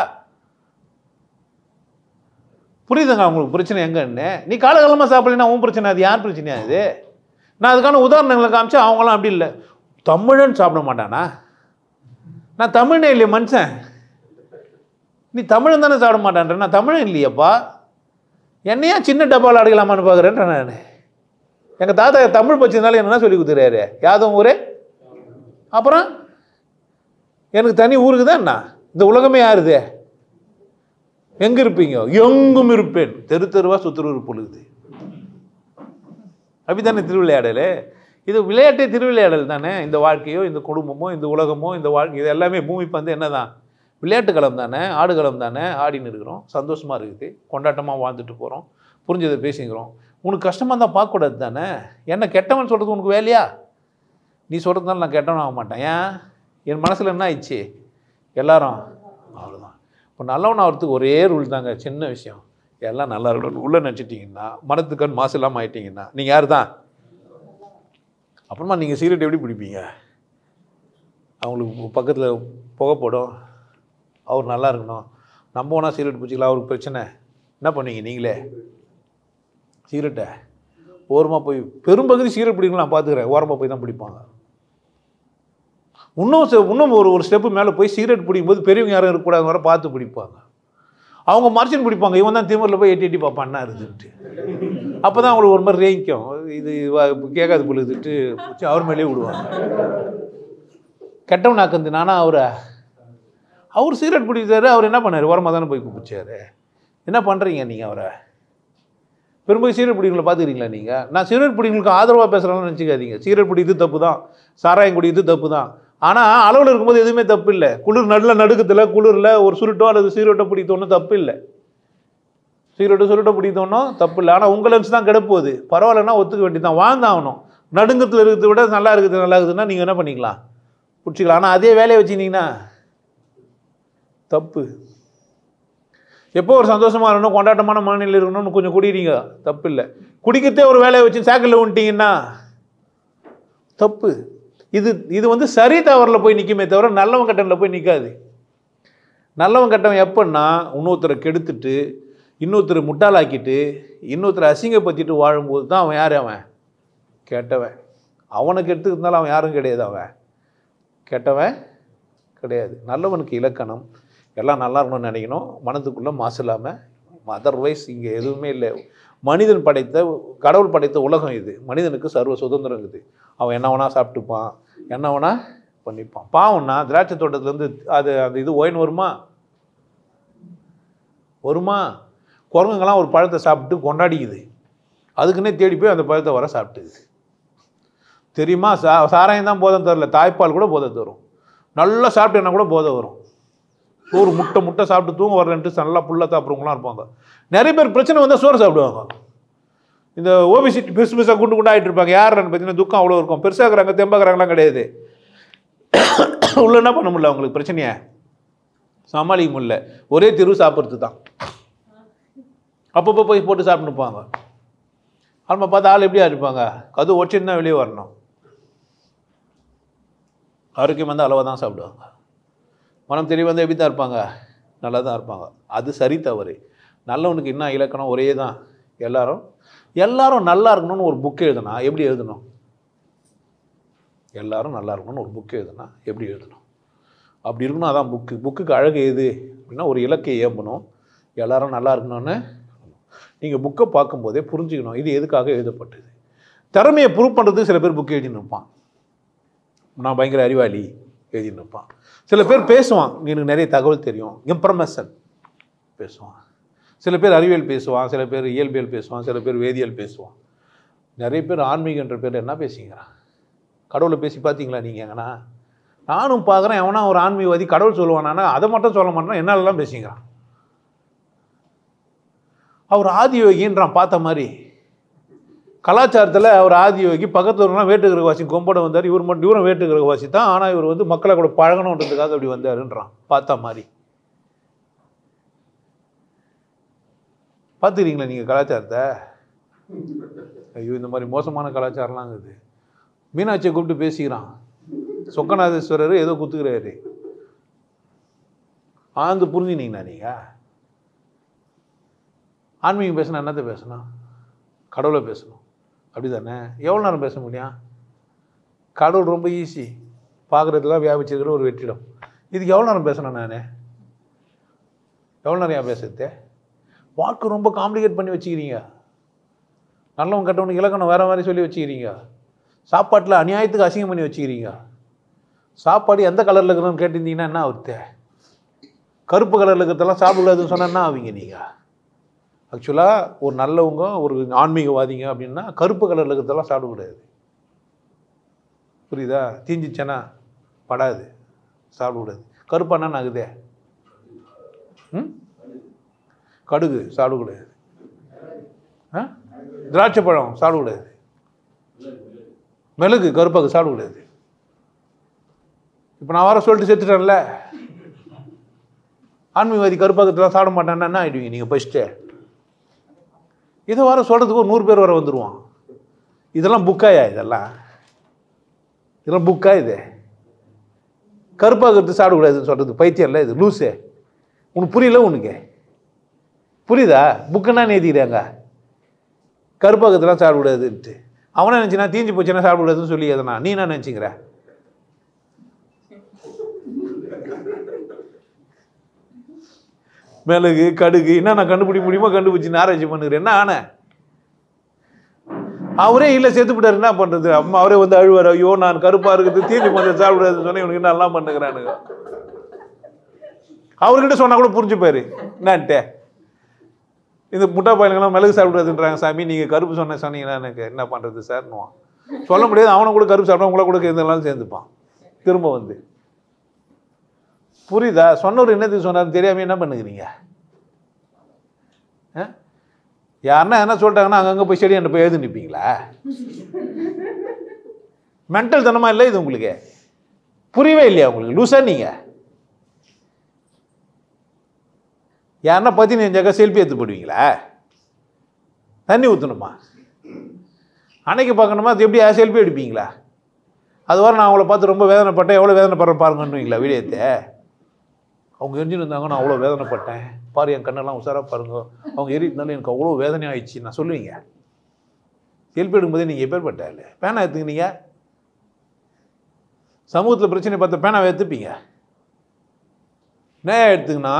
புரியுதுங்க உங்களுக்கு பிரச்சனை எங்கன்னு? நீ காலகாலமாக சாப்பிடலன்னா உன் பிரச்சனை, அது யார் பிரச்சனையா இது? நான் அதுக்கான உதாரணங்களை காமிச்சு அவங்களாம் அப்படி இல்லை. தமிழன் சாப்பிட மாட்டானா? நான் தமிழனே இல்லையே மனுஷன். நீ தமிழன் தானே சாப்பிட மாட்டான்ற? நான் தமிழன் இல்லையப்பா. என்னையா சின்ன டப்பாவில் அடைக்கலாமான்னு பார்க்குறேன்ற நான். எங்கள் தாத்தா தமிழ் பச்சிருந்தாலும் என்ன சொல்லி கொடுத்துறாரு? யாதும் ஊரே. அப்புறம் எனக்கு தனி ஊருக்கு தான் என்ன? இந்த உலகமே யாருது? எங்கே இருப்பீங்க? எங்கும் இருப்பேன், தெரு தெருவா சுற்றுரு பொழுது. அப்படித்தானே திருவிளையாடல்? இது விளையாட்டே திருவிளையாடல் தானே. இந்த வாழ்க்கையோ இந்த குடும்பமோ இந்த உலகமோ இந்த வாழ்க்கை இது எல்லாமே பூமி பந்து என்ன தான்? விளையாட்டு களம் தானே, ஆடுகளம் தானே. ஆடின்னு இருக்கிறோம், சந்தோஷமாக இருக்குது, கொண்டாட்டமாக வாழ்ந்துட்டு போகிறோம், புரிஞ்சதை பேசிக்கிறோம். உனக்கு கஷ்டமாக இருந்தால் பார்க்கக்கூடாது தானே. என்ன கெட்டவன் சொல்கிறது உனக்கு வேலையா? நீ சொல்கிறதுனால நான் கெட்டவன் ஆக மாட்டேன். ஏன்? என் மனசில் என்ன ஆயிடுச்சு? எல்லாரும் அவ்வளோதான். இப்போ நல்லவன் ஆகிறதுக்கு ஒரே ரூல் தாங்க, சின்ன விஷயம். எல்லாம் நல்லா இருக்கணும் உள்ளே நினச்சிட்டிங்கன்னா, மனத்துக்கண் மாசு இல்லாமல் ஆகிட்டிங்கன்னா நீங்கள் யார் தான்? அப்புறமா நீங்கள் சிகரெட் எப்படி பிடிப்பீங்க? அவங்களுக்கு பக்கத்தில் புகைப்படும், அவர் நல்லா இருக்கணும், நம்ம ஒன்றா சிகரெட் பிடிச்சிக்கலாம், அவருக்கு பிரச்சனை, என்ன பண்ணுவீங்க நீங்களே? சிகரெட்டை ஓரமாக போய் பெரும்பகுதி சிகரெட் பிடிக்கலாம் நான் பார்த்துக்கிறேன், ஓரமாக போய் தான் பிடிப்பாங்க. இன்னும் ஒரு ஸ்டெப்பு மேலே போய் சிகரெட் பிடிக்கும்போது பெரியவங்க யாரும் இருக்கக்கூடாது வர பார்த்து பிடிப்பாங்க. அவங்க மறைச்சின்னு பிடிப்பாங்க, இவன் தான் திமிரில் போய் எட்டி பார்ப்பான் என்ன இருக்குதுன்ட்டு. அப்போ தான் அவங்களுக்கு ஒரு மாதிரி ரேங்கிக்கும், இது கேட்காது பொழுதுட்டு அவர் மேலேயே விடுவாங்க. கெட்டவன் ஆக்குந்து நானா அவர் சிகரெட் பிடிச்சாரு, அவர் என்ன பண்ணார், ஓரமாக தானே போய் குப்பிச்சாரு. என்ன பண்ணுறீங்க நீங்கள் அவரை? பெரும்பாலும் சிகரெட் பிடிக்கிறவங்களை பார்த்துக்கிறீங்களா நீங்கள்? நான் சிகரெட் பிடிக்கிறவங்களுக்கு ஆதரவாக பேசுகிறாங்கன்னு நினச்சிக்காதீங்க. சிகரெட் பிடிக்கிறது தப்பு தான், சாராயம் குடிக்கிறது தப்பு தான். ஆனால் அளவில் இருக்கும்போது எதுவுமே தப்பு இல்லை. குளிர் நடுக்கத்தில் குளிரில் ஒரு சுருட்டோ அல்லது சிகரெட்டோ பிடித்தோன்னு தப்பு இல்லை. சுருட்டோ பிடித்தோன்னும் தப்பு இல்லை. ஆனால் உங்கள் லங்ஸ் தான் கிடப்போகுது, பரவாயில்லன்னா ஒத்துக்க வேண்டியதான், வாழ்ந்தாகணும். நடுங்கத்தில் இருக்கிறத விட நல்லா இருக்குதுன்னா நீங்கள் என்ன பண்ணிக்கலாம், பிடிச்சிக்கலாம். ஆனால் அதே வேலையை வச்சுக்கிங்கன்னா தப்பு. எப்போ ஒரு சந்தோஷமாக இருக்கணும், கொண்டாட்டமான மனநிலையில் இருக்கணும்னு கொஞ்சம் குடிக்கிறீங்க, தப்பு இல்லை. குடிக்கிறதே ஒரு வேலையை வச்சு சாக்கில் விட்டீங்கன்னா தப்பு. இது சரி தவறில் போய் நிற்குமே தவிர நல்லவன் கட்டனில் போய் நிற்காது. நல்லவன் கட்டவன் எப்படின்னா, இன்னொருத்தரை கெடுத்துட்டு இன்னொருத்தரை முட்டாளாக்கிட்டு இன்னொருத்தரை அசிங்கப்படுத்திட்டு வாழும்போது தான் அவன் யார், அவன் கெட்டவன். அவனுக்கு எடுத்துக்கிறதுனால அவன் யாரும் கிடையாது, அவன் கெட்டவன் கிடையாது. நல்லவனுக்கு இலக்கணம் எல்லாம் நல்லா இருக்கணும்னு நினைக்கணும், மனதுக்குள்ளே மாசு இல்லாமல். அதர்வைஸ் இங்கே எதுவுமே இல்லை. கடவுள் படைத்த உலகம் இது. மனிதனுக்கு சர்வ சுதந்திரம் இருக்குது. அவன் என்ன வேணா சாப்பிட்டுப்பான், என்ன வேணா பண்ணிப்பான். பாவம்னா திராட்சை தோட்டத்துலேருந்து அந்த இது ஓயின் வருமா? குரங்குங்கெல்லாம் ஒரு பழத்தை சாப்பிட்டு கொண்டாடிக்குது, அதுக்குன்னே தேடி போய் அந்த பழத்தை வர சாப்பிட்டுக்குது. தெரியுமா? சாராயம் தான் போதை தரல, தாய்ப்பால் கூட போதை தரும். நல்லா சாப்பிட்டேன்னா கூட போதை வரும். சோறு முட்டை சாப்பிட்டு தூங்க வரலன்ட்டு நல்லா புல்லாக சாப்பிட்றவங்களாம் இருப்பாங்க. நிறைய பேர் பிரச்சனை வந்தால் சோறு சாப்பிடுவாங்க. இந்த ஓபிசிட்டி பெருசாக குண்டு ஆகிட்டு இருப்பாங்க. யாருன்னு பார்த்தீங்கன்னா துக்கம் அவ்வளோ இருக்கும். பெருசாக இருக்கிறாங்க தெம்பாக்குறாங்களாம் கிடையாது. உள்ள என்ன பண்ண முடியல, அவங்களுக்கு பிரச்சனையை சமாளிக்க முடியல. ஒரே தெருவு சாப்பிட்றது தான். அப்பப்போ போய் போட்டு சாப்பிட்டுப்பாங்க. நம்ம பார்த்தா ஆள் எப்படியா இருப்பாங்க, அது ஒச்சின்னு தான் வெளியே வரணும். ஆரோக்கியம் வந்து அளவாக தான் சாப்பிடுவாங்க. மனம் தெரிய வந்து எப்படி தான் இருப்பாங்க, நல்லா தான் இருப்பாங்க. அது சரி தவறு. நல்லவனுக்கு என்ன இலக்கணம் ஒரே தான். எல்லாரும் நல்லா இருக்கணும்னு ஒரு புக்கு எழுதுனா எப்படி எழுதணும்? எல்லாரும் நல்லா இருக்கணும்னு ஒரு புக்கு எழுதுனா எப்படி எழுதணும்? அப்படி இருக்கணும். அதான் புக்குக்கு அழகு எது அப்படின்னா, ஒரு இலக்கை ஏம்பணும், எல்லாரும் நல்லா இருக்கணும்னு. நீங்கள் புக்கை பார்க்கும்போதே புரிஞ்சுக்கணும் இது எதுக்காக எழுதப்பட்டது. திறமையை ப்ரூவ் பண்ணுறதுக்கு சில பேர் புக்கு எழுதின்னு இருப்பான், நான் பயங்கர அறிவாளி எழுதின்னு இருப்பான். சில பேர் பேசுவான், எனக்கு நிறைய தகவல் தெரியும், இன்ஃபர்மேஷன் பேசுவான். சில பேர் அறிவியல் பேசுவான், சில பேர் இயல்பியல் பேசுவான், சில பேர் வேதியியல் பேசுவான். நிறைய பேர் ஆன்மீகன்ற பேர் என்ன பேசிக்கிறான்? கடவுளை பேசி பார்த்தீங்களா நீங்கள்? எங்கன்னா நானும் பார்க்குறேன், எவனா ஒரு ஆன்மீகவாதி கடவுள் சொல்லுவானா, அதை மட்டும் சொல்ல மாட்டேன், என்னாலலாம் பேசிக்கிறான். அவர் ஆதியோகின்றான். பார்த்த மாதிரி கலாச்சாரத்தில் அவர் ஆதியோகி, பக்கத்தில் வேட்டுக்கிரகவாசி கொம்பட வந்தார். இவரும் வேட்டுக்கிரகவாசி தான், ஆனால் இவர் வந்து மக்களை கூட பழகணுன்றதுக்காக அப்படி வந்தாருன்றான். பார்த்த மாதிரி பார்த்துக்கிறீங்களா நீங்கள் கலாச்சாரத்தை? ஐயோ, இந்த மாதிரி மோசமான கலாச்சாரம்லாம் இருக்குது. மீனாட்சியை கூப்பிட்டு பேசிக்கிறான். சொக்கநாதேஸ்வரர் ஏதோ குத்துக்கிறாரு. ஆழ்ந்து புரிஞ்சுனீங்களா நீங்கள்? ஆன்மீகம் பேசணும், என்னத்தை பேசணும்? கடவுளை பேசணும், அப்படி தானே? எவ்வளோ நேரம் பேச முடியும்? கடவுள் ரொம்ப ஈஸி, பார்க்குறதுலாம் வியாபிச்சிருக்கிற ஒரு வெற்றிடம். இதுக்கு எவ்வளோ நேரம் பேசணும்? நான் எவ்வளோ நேரம் ஏன் பேசுறது? வாழ்க்கை ரொம்ப காம்ப்ளிகேட் பண்ணி வச்சுக்கிறீங்க. நல்லவன் கெட்டவனுக்கு இலக்கணம் வேறு மாதிரி சொல்லி வச்சுக்கிறீங்க. சாப்பாட்டில் அநியாயத்துக்கு அசிங்கம் பண்ணி வச்சுக்கிறீங்க. சாப்பாடு எந்த கலரில் இருக்கணும்னு கேட்டிருந்தீங்கன்னா என்ன ஆகுது? கருப்பு கலரில் இருக்கிறதெல்லாம் சாப்பிடக்கூடாதுன்னு சொன்னால் என்ன ஆவீங்க நீங்கள்? ஆக்சுவலாக ஒரு நல்லவங்க, ஒரு ஆன்மீகவாதிங்க அப்படின்னா கருப்பு கலரில் இருக்கிறதெல்லாம் சாப்பிடக்கூடாது. புரியுதா? தீஞ்சிச்சேன்னா படாது, சாப்பிடக்கூடாது. கருப்பானா ஆகுதே, கடுகு சாப்பிடக்கூடாது, திராட்சை பழம் சாப்பிடக்கூடாது, மிளகு கருப்பாக்கு சாப்பிடக்கூடாது. இப்போ நான் வர சொல்லிட்டு செத்துட்டேன்ல, ஆன்மீகவாதி கருப்பாக்கத்தெல்லாம் சாப்பிட மாட்டேன்னா என்ன ஆகிடுவீங்க நீங்கள்? ஃபஸ்ட்டு இதை வர சொல்கிறதுக்கு ஒரு 100 பேர் வர வந்துடுவான். இதெல்லாம் புக்காயா? இதெல்லாம் புக்கா? இது கருப்பாக்கிறது சாப்பிடக்கூடாதுன்னு சொல்கிறது பைத்தியம் இல்லை, இது லூஸு. உனக்கு புரியல? உனக்கு புரியுதா? புக்குன்னா எழுதிக்கிறாங்க. கருப்பாக்கத்தெல்லாம் சாப்பிடக்கூடாதுன்ட்டு. அவனை நினச்சினா தீஞ்சு போச்சுன்னா சாப்பிடக்கூடாதுன்னு சொல்லி எதனா நீ என்ன நினச்சிக்கிற? மிளகு கடுகு என்ன நான் கண்டுபிடிக்க முடியுமோ கண்டுபிடிச்சி ஆராய்ச்சி பண்ணுகிறேன். என்ன ஆன அவரே இல்லை செத்துப்பிட்டாரு, என்ன பண்ணுறது? அம்மா அவரே வந்து அழுவார், ஐயோ நான் கருப்பாக இருக்குது தீஞ்சு கொஞ்சம் சாப்பிடாதுன்னு சொன்னேன், இவனுக்கு என்னெல்லாம் பண்ணுகிறானுங்க. அவர்கிட்ட சொன்னா கூட புரிஞ்சுப்பாரு. என்னான்ட்டு இந்த முட்டா பையனுங்கெல்லாம் மிளகு சாப்பிடாதுன்றாங்க சாமி, நீங்கள் கருப்பு சொன்னீங்கன்னா எனக்கு என்ன பண்ணுறது சார்னுவான். சொல்ல முடியாது. அவனை கூட கருப்பு சாப்பிட்டா உங்களை கூட இதெல்லாம் சேர்ந்துப்பான் திரும்ப வந்து. புரியுதா? சொன்னவர் என்னத்துக்கு சொன்னார் தெரியாம என்ன பண்ணுகிறீங்க? யாருன்னா என்ன சொல்லிட்டாங்கன்னா அங்கங்கே போய் செடி என்ன போய் எழுதி நிற்பீங்களா? மென்டல் தனமா இல்லை இது உங்களுக்கு? புரியவே இல்லையா உங்களுக்கு? லூசா நீங்கள்? யாருன்னா 15 செல்ஃபி எடுத்து போடுவீங்களா? தண்ணி ஊற்றணுமா? அன்னைக்கு பார்க்கணுமா? அது எப்படி செல்ஃபி எடுப்பீங்களா? அது வர நான் அவங்கள பார்த்து ரொம்ப வேதனைப்பட்டேன், எவ்வளோ வேதனைப்படுற பாருங்கன்னுவீங்களா வீடியோத்தை? அவங்க எரிஞ்சுன்னு இருந்தாங்க, நான் அவ்வளோ வேதனைப்பட்டேன் பாரு, என் கண்ணெல்லாம் உசாராக பாருங்க, அவங்க எரினாலும் எனக்கு அவ்வளோ வேதனை ஆயிடுச்சு நான் சொல்லுவீங்க. செல்ஃபி எடுக்கும்போதே நீங்கள் எப்பேற்பட்ட இல்லை பேனா எடுத்துக்கினீங்க? சமூகத்தில் பிரச்சனை பார்த்த பேனாவை எடுத்துப்பீங்க. என்ன எடுத்துக்கினா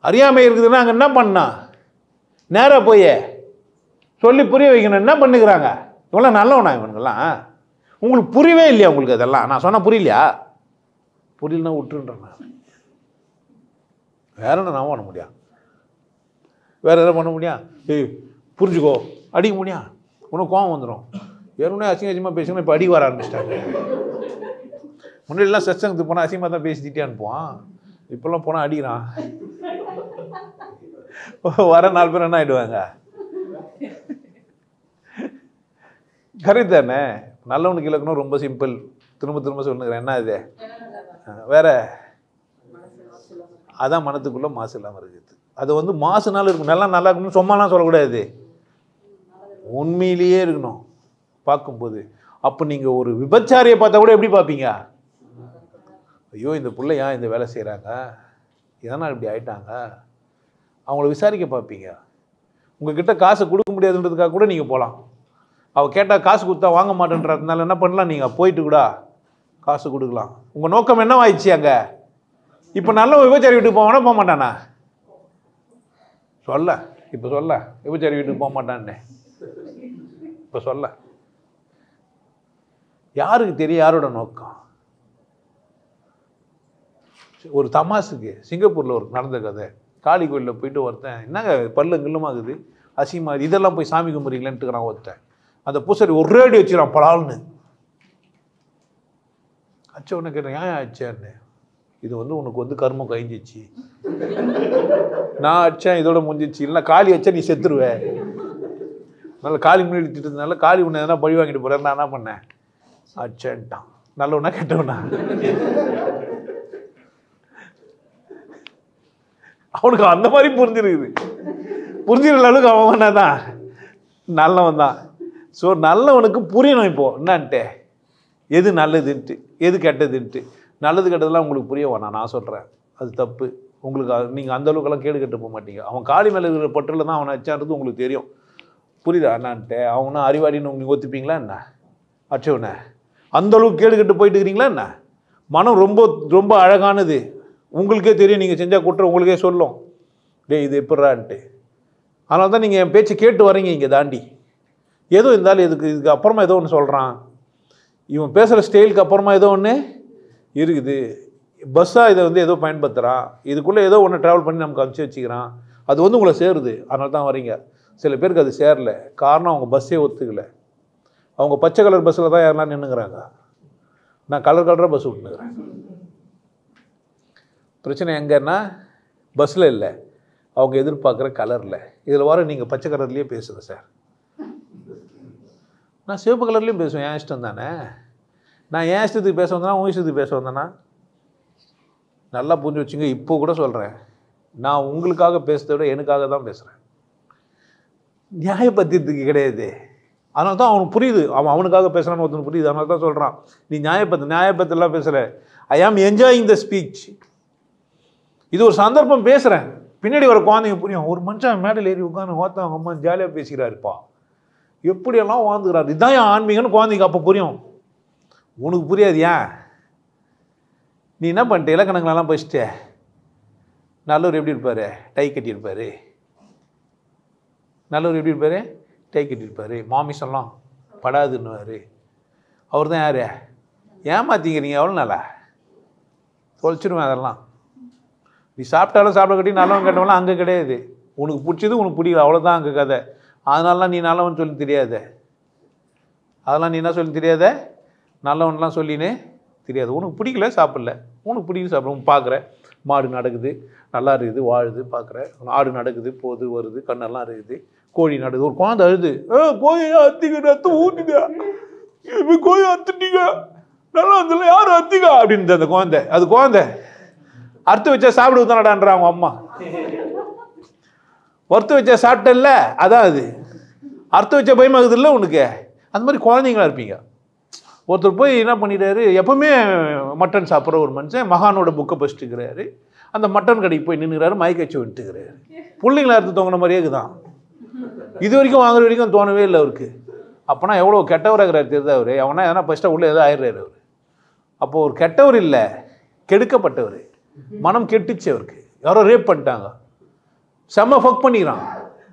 அறியாமை இருக்குதுன்னா அங்கே என்ன பண்ணா நேராக போய் சொல்லி புரிய வைக்கணும். என்ன பண்ணுகிறாங்க இவங்கள நல்லவனா? இவனுங்கெல்லாம் உங்களுக்கு புரியவே இல்லையா? உங்களுக்கு அதெல்லாம் நான் சொன்னால் புரியலையா? புரியலன்னா விட்டுருன்றேன் நான். வேற என்ன நான் பண்ண முடியும்? வேற எதாவது பண்ண முடியும்? ஏய் புரிஞ்சுக்கோ அடிக்க முடியும்? உனக்கு கோவம் வந்துடும். ஏற்கனவே அசிங்கமாக பேசணும், இப்போ அடி வர ஆரம்பிச்சிட்டாங்க. முன்னாடிலாம் சத்சங்கத்துக்கு போனால் அசிங்கமாக தான் பேசிக்கிட்டே அனுப்புவான், இப்போல்லாம் போனால் அடிக்கிறான். வர 4 பேர் என்ன ஆகிடுவாங்க? கரெக்ட் தானே? நல்லவனுக்கு இலக்கணம் ரொம்ப சிம்பிள். திரும்ப திரும்ப சொல்லுங்கிறேன். என்ன இது வேற? அதான் மனத்துக்குள்ள மாசு இல்லாமல் இருக்குது. அது வந்து மாசுனால இருக்கும். நல்லா இருக்கணும் சும்மாலாம் சொல்லக்கூடாது, உண்மையிலேயே இருக்கணும் பார்க்கும்போது. அப்போ நீங்கள் ஒரு விபச்சாரியை பார்த்தா கூட எப்படி பார்ப்பீங்க? ஐயோ இந்த பிள்ளை ஏன் இந்த வேலை செய்கிறாங்க, இதனால் இப்படி ஆயிட்டாங்க, அவங்கள விசாரிக்க பார்ப்பீங்க. உங்ககிட்ட காசு கொடுக்க முடியாதுன்றதுக்காக கூட நீங்கள் போகலாம். அவள் கேட்டால் காசு கொடுத்தா வாங்க மாட்டேன்றதுனால என்ன பண்ணலாம், நீங்கள் போயிட்டு கூட காசு கொடுக்கலாம். உங்கள் நோக்கம் என்னவாயிடுச்சு அங்கே? இப்போ நல்ல விபச்சாரி வீட்டுக்கு போவானா போக மாட்டானா? சொல்ல இப்போ சொல்ல விபச்சாரி வீட்டுக்கு போக மாட்டான்னு இப்போ சொல்ல. யாருக்கு தெரியும் யாரோட நோக்கம்? ஒரு தமாசுக்கு சிங்கப்பூரில் ஒரு நடந்த கதை. காளி கோயிலில் போயிட்டு ஒருத்தன், என்னங்க பல்லு கில்லுமாகுது அசிங்கமா இதெல்லாம் போய் சாமி கும்பிட்றீங்களேன்ட்டுக்கிறான் ஒருத்தன். அந்த பூசாரி ஒரே அடி வச்சுக்கிறான் பலால்னு. அச்ச உடனே கேட்டேன், ஏன் ஆச்சான்னு. இது வந்து உனக்கு வந்து கர்மம் கழிஞ்சிச்சு, நான் அச்சேன் இதோட முடிஞ்சிச்சு, இல்லைன்னா காளி வச்சா நீ செத்துருவேன். அதனால காளி முன்னாடி இருந்ததுனால காளி உன்னை எதனா பழி வாங்கிட்டு போறேன், நான் என்ன பண்ணேன் அச்சேன்ட்டான். நல்லவனா கெட்டவனா? அவனுக்கு அந்த மாதிரி புரிஞ்சிருக்குது. புரிஞ்சிருக்கிற அளவுக்கு அவன் தான் நல்லவன் தான். ஸோ நல்லவனுக்கு புரியணும் இப்போ என்னான்ட்டு, எது நல்லதுன்ட்டு எது கெட்டதுன்ட்டு. நல்லது கெட்டதெல்லாம் உங்களுக்கு புரிய வேணாம், நான் சொல்கிறேன் அது தப்பு. உங்களுக்கு நீங்கள் அந்த அளவுக்குலாம் கேடு கெட்டு போக மாட்டீங்க. அவன் காளி மேலே இருக்கிற பற்றில் தான் அவனை அச்சான்றது உங்களுக்கு தெரியும். புரியுதா என்னான்ட்டு? அவனா அறிவாடின்னு நீங்கள் ஒத்துப்பீங்களா என்ன? அச்சவனே அந்த அளவுக்கு கேடு கெட்டு போயிட்டு இருக்கிறீங்களா என்ன? மனம் ரொம்ப ரொம்ப அழகானது, உங்களுக்கே தெரியும். நீங்கள் செஞ்சால் குற்றம் உங்களுக்கே சொல்லும், டே இது எப்படான்ட்டு. அதனால தான் நீங்கள் என் பேச்சு கேட்டு வரீங்க இங்கே தாண்டி. ஏதோ இருந்தாலும் இதுக்கு அப்புறமா ஏதோ ஒன்று சொல்கிறான், இவன் பேசுகிற ஸ்டைலுக்கு அப்புறமா ஏதோ ஒன்று இருக்குது. பஸ்ஸாக இதை வந்து ஏதோ பயன்படுத்துகிறான், இதுக்குள்ளே ஏதோ ஒன்று ட்ராவல் பண்ணி நமக்கு அனுப்பிச்சி வச்சுக்கிறான். அது வந்து உங்களை சேருது, அதனால தான் வரீங்க. சில பேருக்கு அது சேரல, காரணம் அவங்க பஸ்ஸே ஒத்துக்கலை. அவங்க பச்சை கலர் பஸ்ஸில் தான் யாரெல்லாம் நின்றுங்கிறாங்க, நான் கலராக பஸ் விட்டுனுக்கிறேன். பிரச்சனை எங்கன்னா பஸ்ஸில் இல்லை, அவங்க எதிர்பார்க்குற கலரில். இதில் வர நீங்கள் பச்சை கலர்லேயே பேசுகிறேன் சார், நான் சிவப்பு கலர்லேயும் பேசுவேன், என் இஷ்டம் தானே. நான் என் இஷ்டத்துக்கு பேச வந்தேன்னா உன் இஷ்டத்துக்கு பேச வந்தேன்னா நல்லா புரிஞ்சு வச்சுங்க. இப்போ கூட சொல்கிறேன், நான் உங்களுக்காக பேசுறதை விட எனக்காக தான் பேசுகிறேன், நியாயப்பத்தியத்துக்கு கிடையாது. அதனால தான் அவனுக்கு புரியுது, அவனுக்காக பேசுகிறான்னு ஒருத்தனுக்கு புரியுது. அதனால தான் சொல்கிறான், நீ நியாயப்பத்திலாம் பேசலை, ஐ ஆம் என்ஜாயிங் த ஸ்பீச். இது ஒரு சந்தர்ப்பம் பேசுகிறேன், பின்னாடி வர குழந்தைங்க புரியும். ஒரு மனுஷன் மேடையில் ஏறி உட்காந்து அவங்க அம்மா ஜாலியாக பேசிக்கிறாருப்பா, எப்படியெல்லாம் வாழ்ந்துக்கிறாரு, இதுதான் என் ஆன்மீகம்னு குழந்தைங்க அப்போ புரியும். உனக்கு புரியாது. ஏன் நீ என்ன பண்ணிட்ட, இலக்கணங்களெல்லாம் படிச்சுட்ட. நல்லவர் எப்படி இருப்பார், டை கட்டியிருப்பார். நல்லவர் எப்படி இருப்பார், டை கட்டியிருப்பார். மாமிசம்லாம் படாதுன்னுவார். அவர் தான் யார், ஏமாத்திக்கிறீங்க எவ்வளோ நாளா, தொலைச்சிடுவேன் அதெல்லாம். நீ சாப்பிட்டாலும் சாப்பிட கட்டி நல்லவன் கேட்டவெல்லாம் அங்கே கிடையாது. உனக்கு பிடிச்சது உனக்கு பிடிக்கல, அவ்வளோதான் அங்கே கதை. அதனாலலாம் நீ நல்லவன் சொல்லி தெரியாத. அதெல்லாம் நீ என்ன சொல்லி தெரியாத, நல்லவன்லாம் சொல்லினே தெரியாது. உனக்கு பிடிக்கல சாப்பிடல, உனக்கு பிடிக்கல சாப்பிட பார்க்குற. மாடு நடக்குது, நல்லா இருக்குது, வாழுது, பார்க்குற. ஆடு நடக்குது, போகுது வருது, கண்ணெல்லாம் இருக்குது. கோழி நடக்குது, ஒரு குழந்தை அழுது, கோழியா அத்திக்க, ரத்தம் ஊற்றுங்க, கோழி அத்துட்டீங்க, நல்லா இருந்தல, யாரும் அத்திக்கா அப்படின்னு அந்த குழந்தை. அது குழந்தை அறுத்து வச்சா சாப்பிடுவது தானடான்ற அவங்க அம்மா. வறுத்து வச்சா சாப்பிட்டல, அதான் அது. அறுத்து வச்ச பயமாகுது இல்லை உனக்கு. அந்த மாதிரி குழந்தைங்களா இருப்பீங்க. ஒருத்தர் போய் என்ன பண்ணிட்டாரு, எப்பவுமே மட்டன் சாப்பிட்ற ஒரு மனுஷன் மகானோட புக்கை படிச்சுட்டுக்கிறாரு. அந்த மட்டன் கடைக்கு போய் நின்றுக்கிறாரு, மயக்கச்சு விட்டுக்கிறாரு. பிள்ளைங்களா எடுத்து தோங்கின மாதிரியே தான். இது வரைக்கும் வாங்குற வரைக்கும் தோணவே இல்லை அவருக்கு. அப்போனா எவ்வளோ கெட்டவராக இருக்கிறார் தெரியுதா அவர். அவனா எதனா ஃபஸ்ட்டாக உள்ளே எதாவது ஆயிடுறாரு அவர். அப்போது ஒரு கெட்டவர் இல்லை, கெடுக்கப்பட்டவர். மனம் கெட்டுச்சு அவருக்கு. யாரோ ரேப் பண்ணிட்டாங்க, செம்ம ஃபக் பண்ணிக்கிறான்.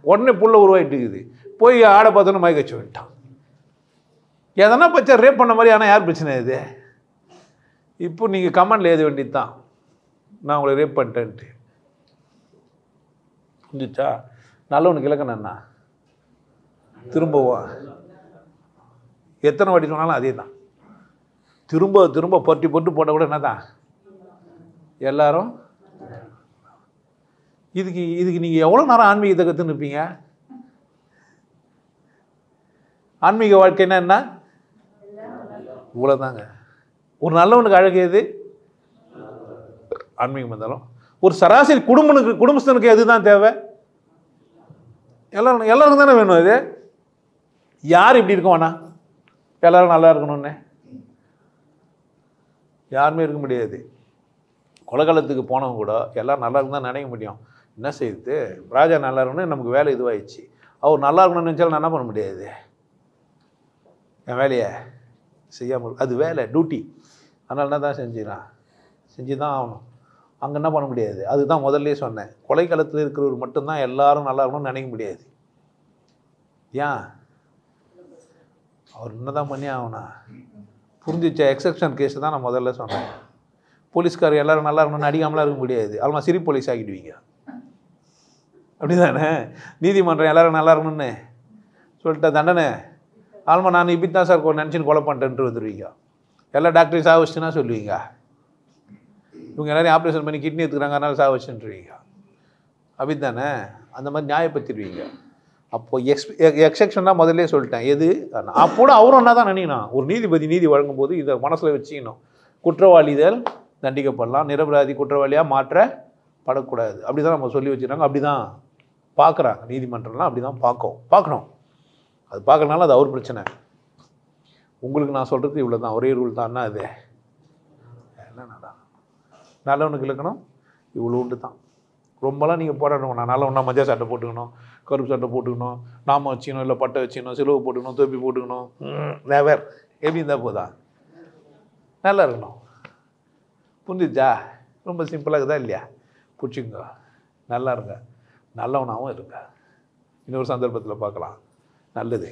உடனே புள்ள உருவாயிட்டு இருக்குது. போய் ஆடை பார்த்தோன்னு மயக்கச்சு விட்டான். எதனா பச்சை ரேப் பண்ண மாதிரி. ஆனால் யார் பிரச்சனை இது? இப்போ நீங்கள் கமெண்டில் எழுத வேண்டியது தான், நான் உங்களை ரேப் பண்ணிட்டேன்ட்டு. புரிஞ்சிச்சா? நல்லவனுக்கு இலக்கணம் என்ன? திரும்பவும் எத்தனை வாட்டி சொன்னாலும் அதே தான். திரும்ப திரும்ப பொட்டி பொட்டு போட்ட கூட என்ன தான் எல்லாரும். இதுக்கு நீங்கள் எவ்வளோ நேரம் ஆன்மீகத்தை கற்றுன்னு இருப்பீங்க? ஆன்மீக வாழ்க்கைன்னா என்ன? இவ்வளோதாங்க. ஒரு நல்லவனுக்கு அழகு எது? ஆன்மீகம் வந்தாலும் ஒரு சராசரி குடும்பஸ்தனுக்கு எதுதான் தேவை? எல்லாருக்கும் தானே வேணும். அது யார் இப்படி இருக்கும் வேணா, எல்லாரும் நல்லா இருக்கணும்னு யாருமே இருக்க முடியாது. கொலைகாலத்துக்கு போனவங்க கூட எல்லோரும் நல்லா இருக்குன்னு தான் நினைக்க முடியும். என்ன செய்யுது, ராஜா நல்லா இருக்கணும்னு நமக்கு வேலை இதுவாகிடுச்சு. அவர் நல்லா இருக்கணும்னு நினச்சாலும் நான் என்ன பண்ண முடியாது, என் வேலையை செய்யாமல். அது வேலை, டியூட்டி. அதனால என்ன தான் செஞ்சு தான் ஆகணும். அங்கே என்ன பண்ண முடியாது. அதுதான் முதல்ல சொன்னேன், கொலைக்காலத்தில் இருக்கிறவர் மட்டும்தான் எல்லாரும் நல்லா இருக்கணும்னு நினைக்க முடியாது. ஏன்? அவர் என்ன தான் பண்ணி ஆகணும். புரிஞ்சிச்ச எக்ஸப்ஷன் கேஸ் தான் நான் முதல்ல சொன்னேன். போலீஸ்கார் எல்லோரும் நல்லா இருக்கணும்னு அடிக்காமலாம் இருக்க முடியாது. அதெல்லாம் சிரி போலீஸ் ஆகிடுவீங்க. அப்படி தானே? நீதிமன்றம் எல்லோரும் நல்லா இருக்கணும்னு சொல்லிட்ட தண்டனை ஆல்மா நான் இப்படி தான் சார் நினச்சின்னு கொலை பண்ணிட்டேன்ட்டு வந்துடுவீங்க. எல்லா டாக்டரையும் சாக வச்சுன்னா சொல்லுவீங்க. இவங்க எல்லாரையும் ஆப்ரேஷன் பண்ணி கிட்னி எடுத்துக்கிறாங்க அதனால சாக வச்சுருவீங்க. அப்படி தானே? அந்த மாதிரி நியாயப்படுத்திடுவீங்க. அப்போது எக்ஸெப்ஷன் தான் முதல்ல சொல்லிட்டேன். எது அப்போட அவரும் என்ன தான் நினைக்கணும், ஒரு நீதிபதி நீதி வழங்கும் போது இதை மனசில் வச்சுக்கணும். குற்றவாளிகள் தண்டிக்கப்படலாம், நிரபராதி குற்றவாளியாக மாற்றப்படக்கூடாது. அப்படி தான் நம்ம சொல்லி வச்சுருக்காங்க. அப்படி தான் பார்க்குறாங்க நீதிமன்றம்லாம். அப்படி தான் பார்க்கணும். அது பார்க்கறனால அது அவர் பிரச்சனை. உங்களுக்கு நான் சொல்கிறது இவ்வளோ தான், ஒரே ரூல் தான்னா. அது என்னடா நல்லவனுக்கு இலக்கணம் இவ்வளோ உண்டு தான். ரொம்பலாம் நீங்கள் போராடணும். நான் நல்லவனா மஞ்சள் சட்டை போட்டுக்கணும், கருப்பு சட்டை போட்டுக்கணும், நாம வச்சுக்கணும், இல்லை பட்டை வச்சுக்கணும், சிலுவை போட்டுக்கணும், தொப்பி போட்டுக்கணும், நெவர் எப்படி இருந்தால் போதா, நல்லா இருக்கணும். புரிஞ்சிச்சா? ரொம்ப சிம்பிளாக இருக்குதா இல்லையா? பிடிச்சிங்க, நல்லா இருங்க, நல்லவனாகவும் இருங்க. இன்னொரு சந்தர்ப்பத்தில் பார்க்கலாம். நல்லது.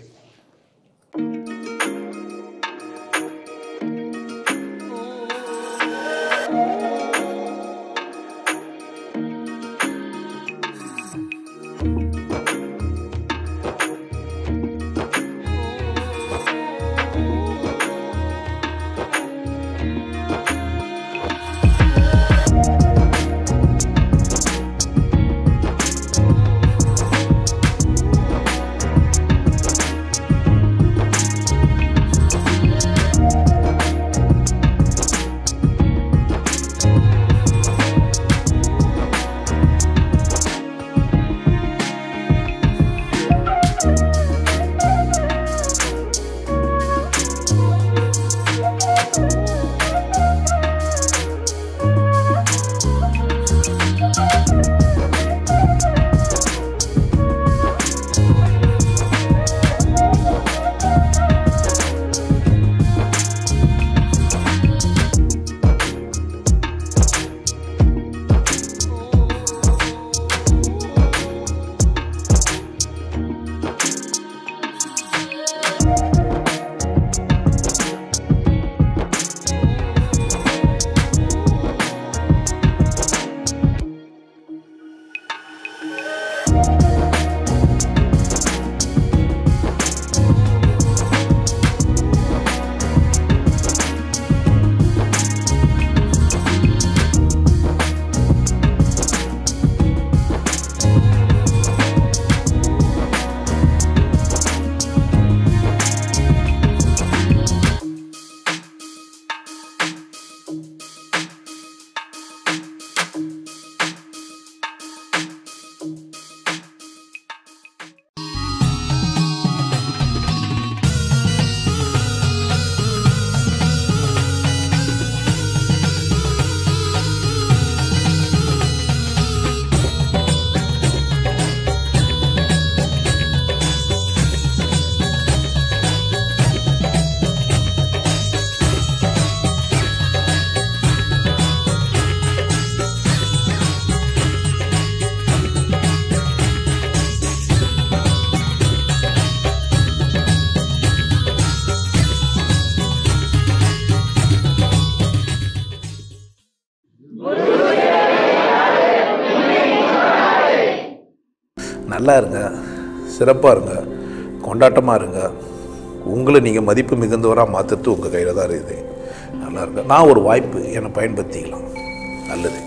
நல்லா இருங்க, சிறப்பாக இருங்க, கொண்டாட்டமாக இருங்க. உங்களை நீங்கள் மதிப்பு மிகுந்தவராக மாற்றுறது உங்கள் கையில் தான் இருக்குது. நல்லா இருங்க. நான் ஒரு வாய்ப்பு என்னை பயன்படுத்திக்கலாம். நல்லது.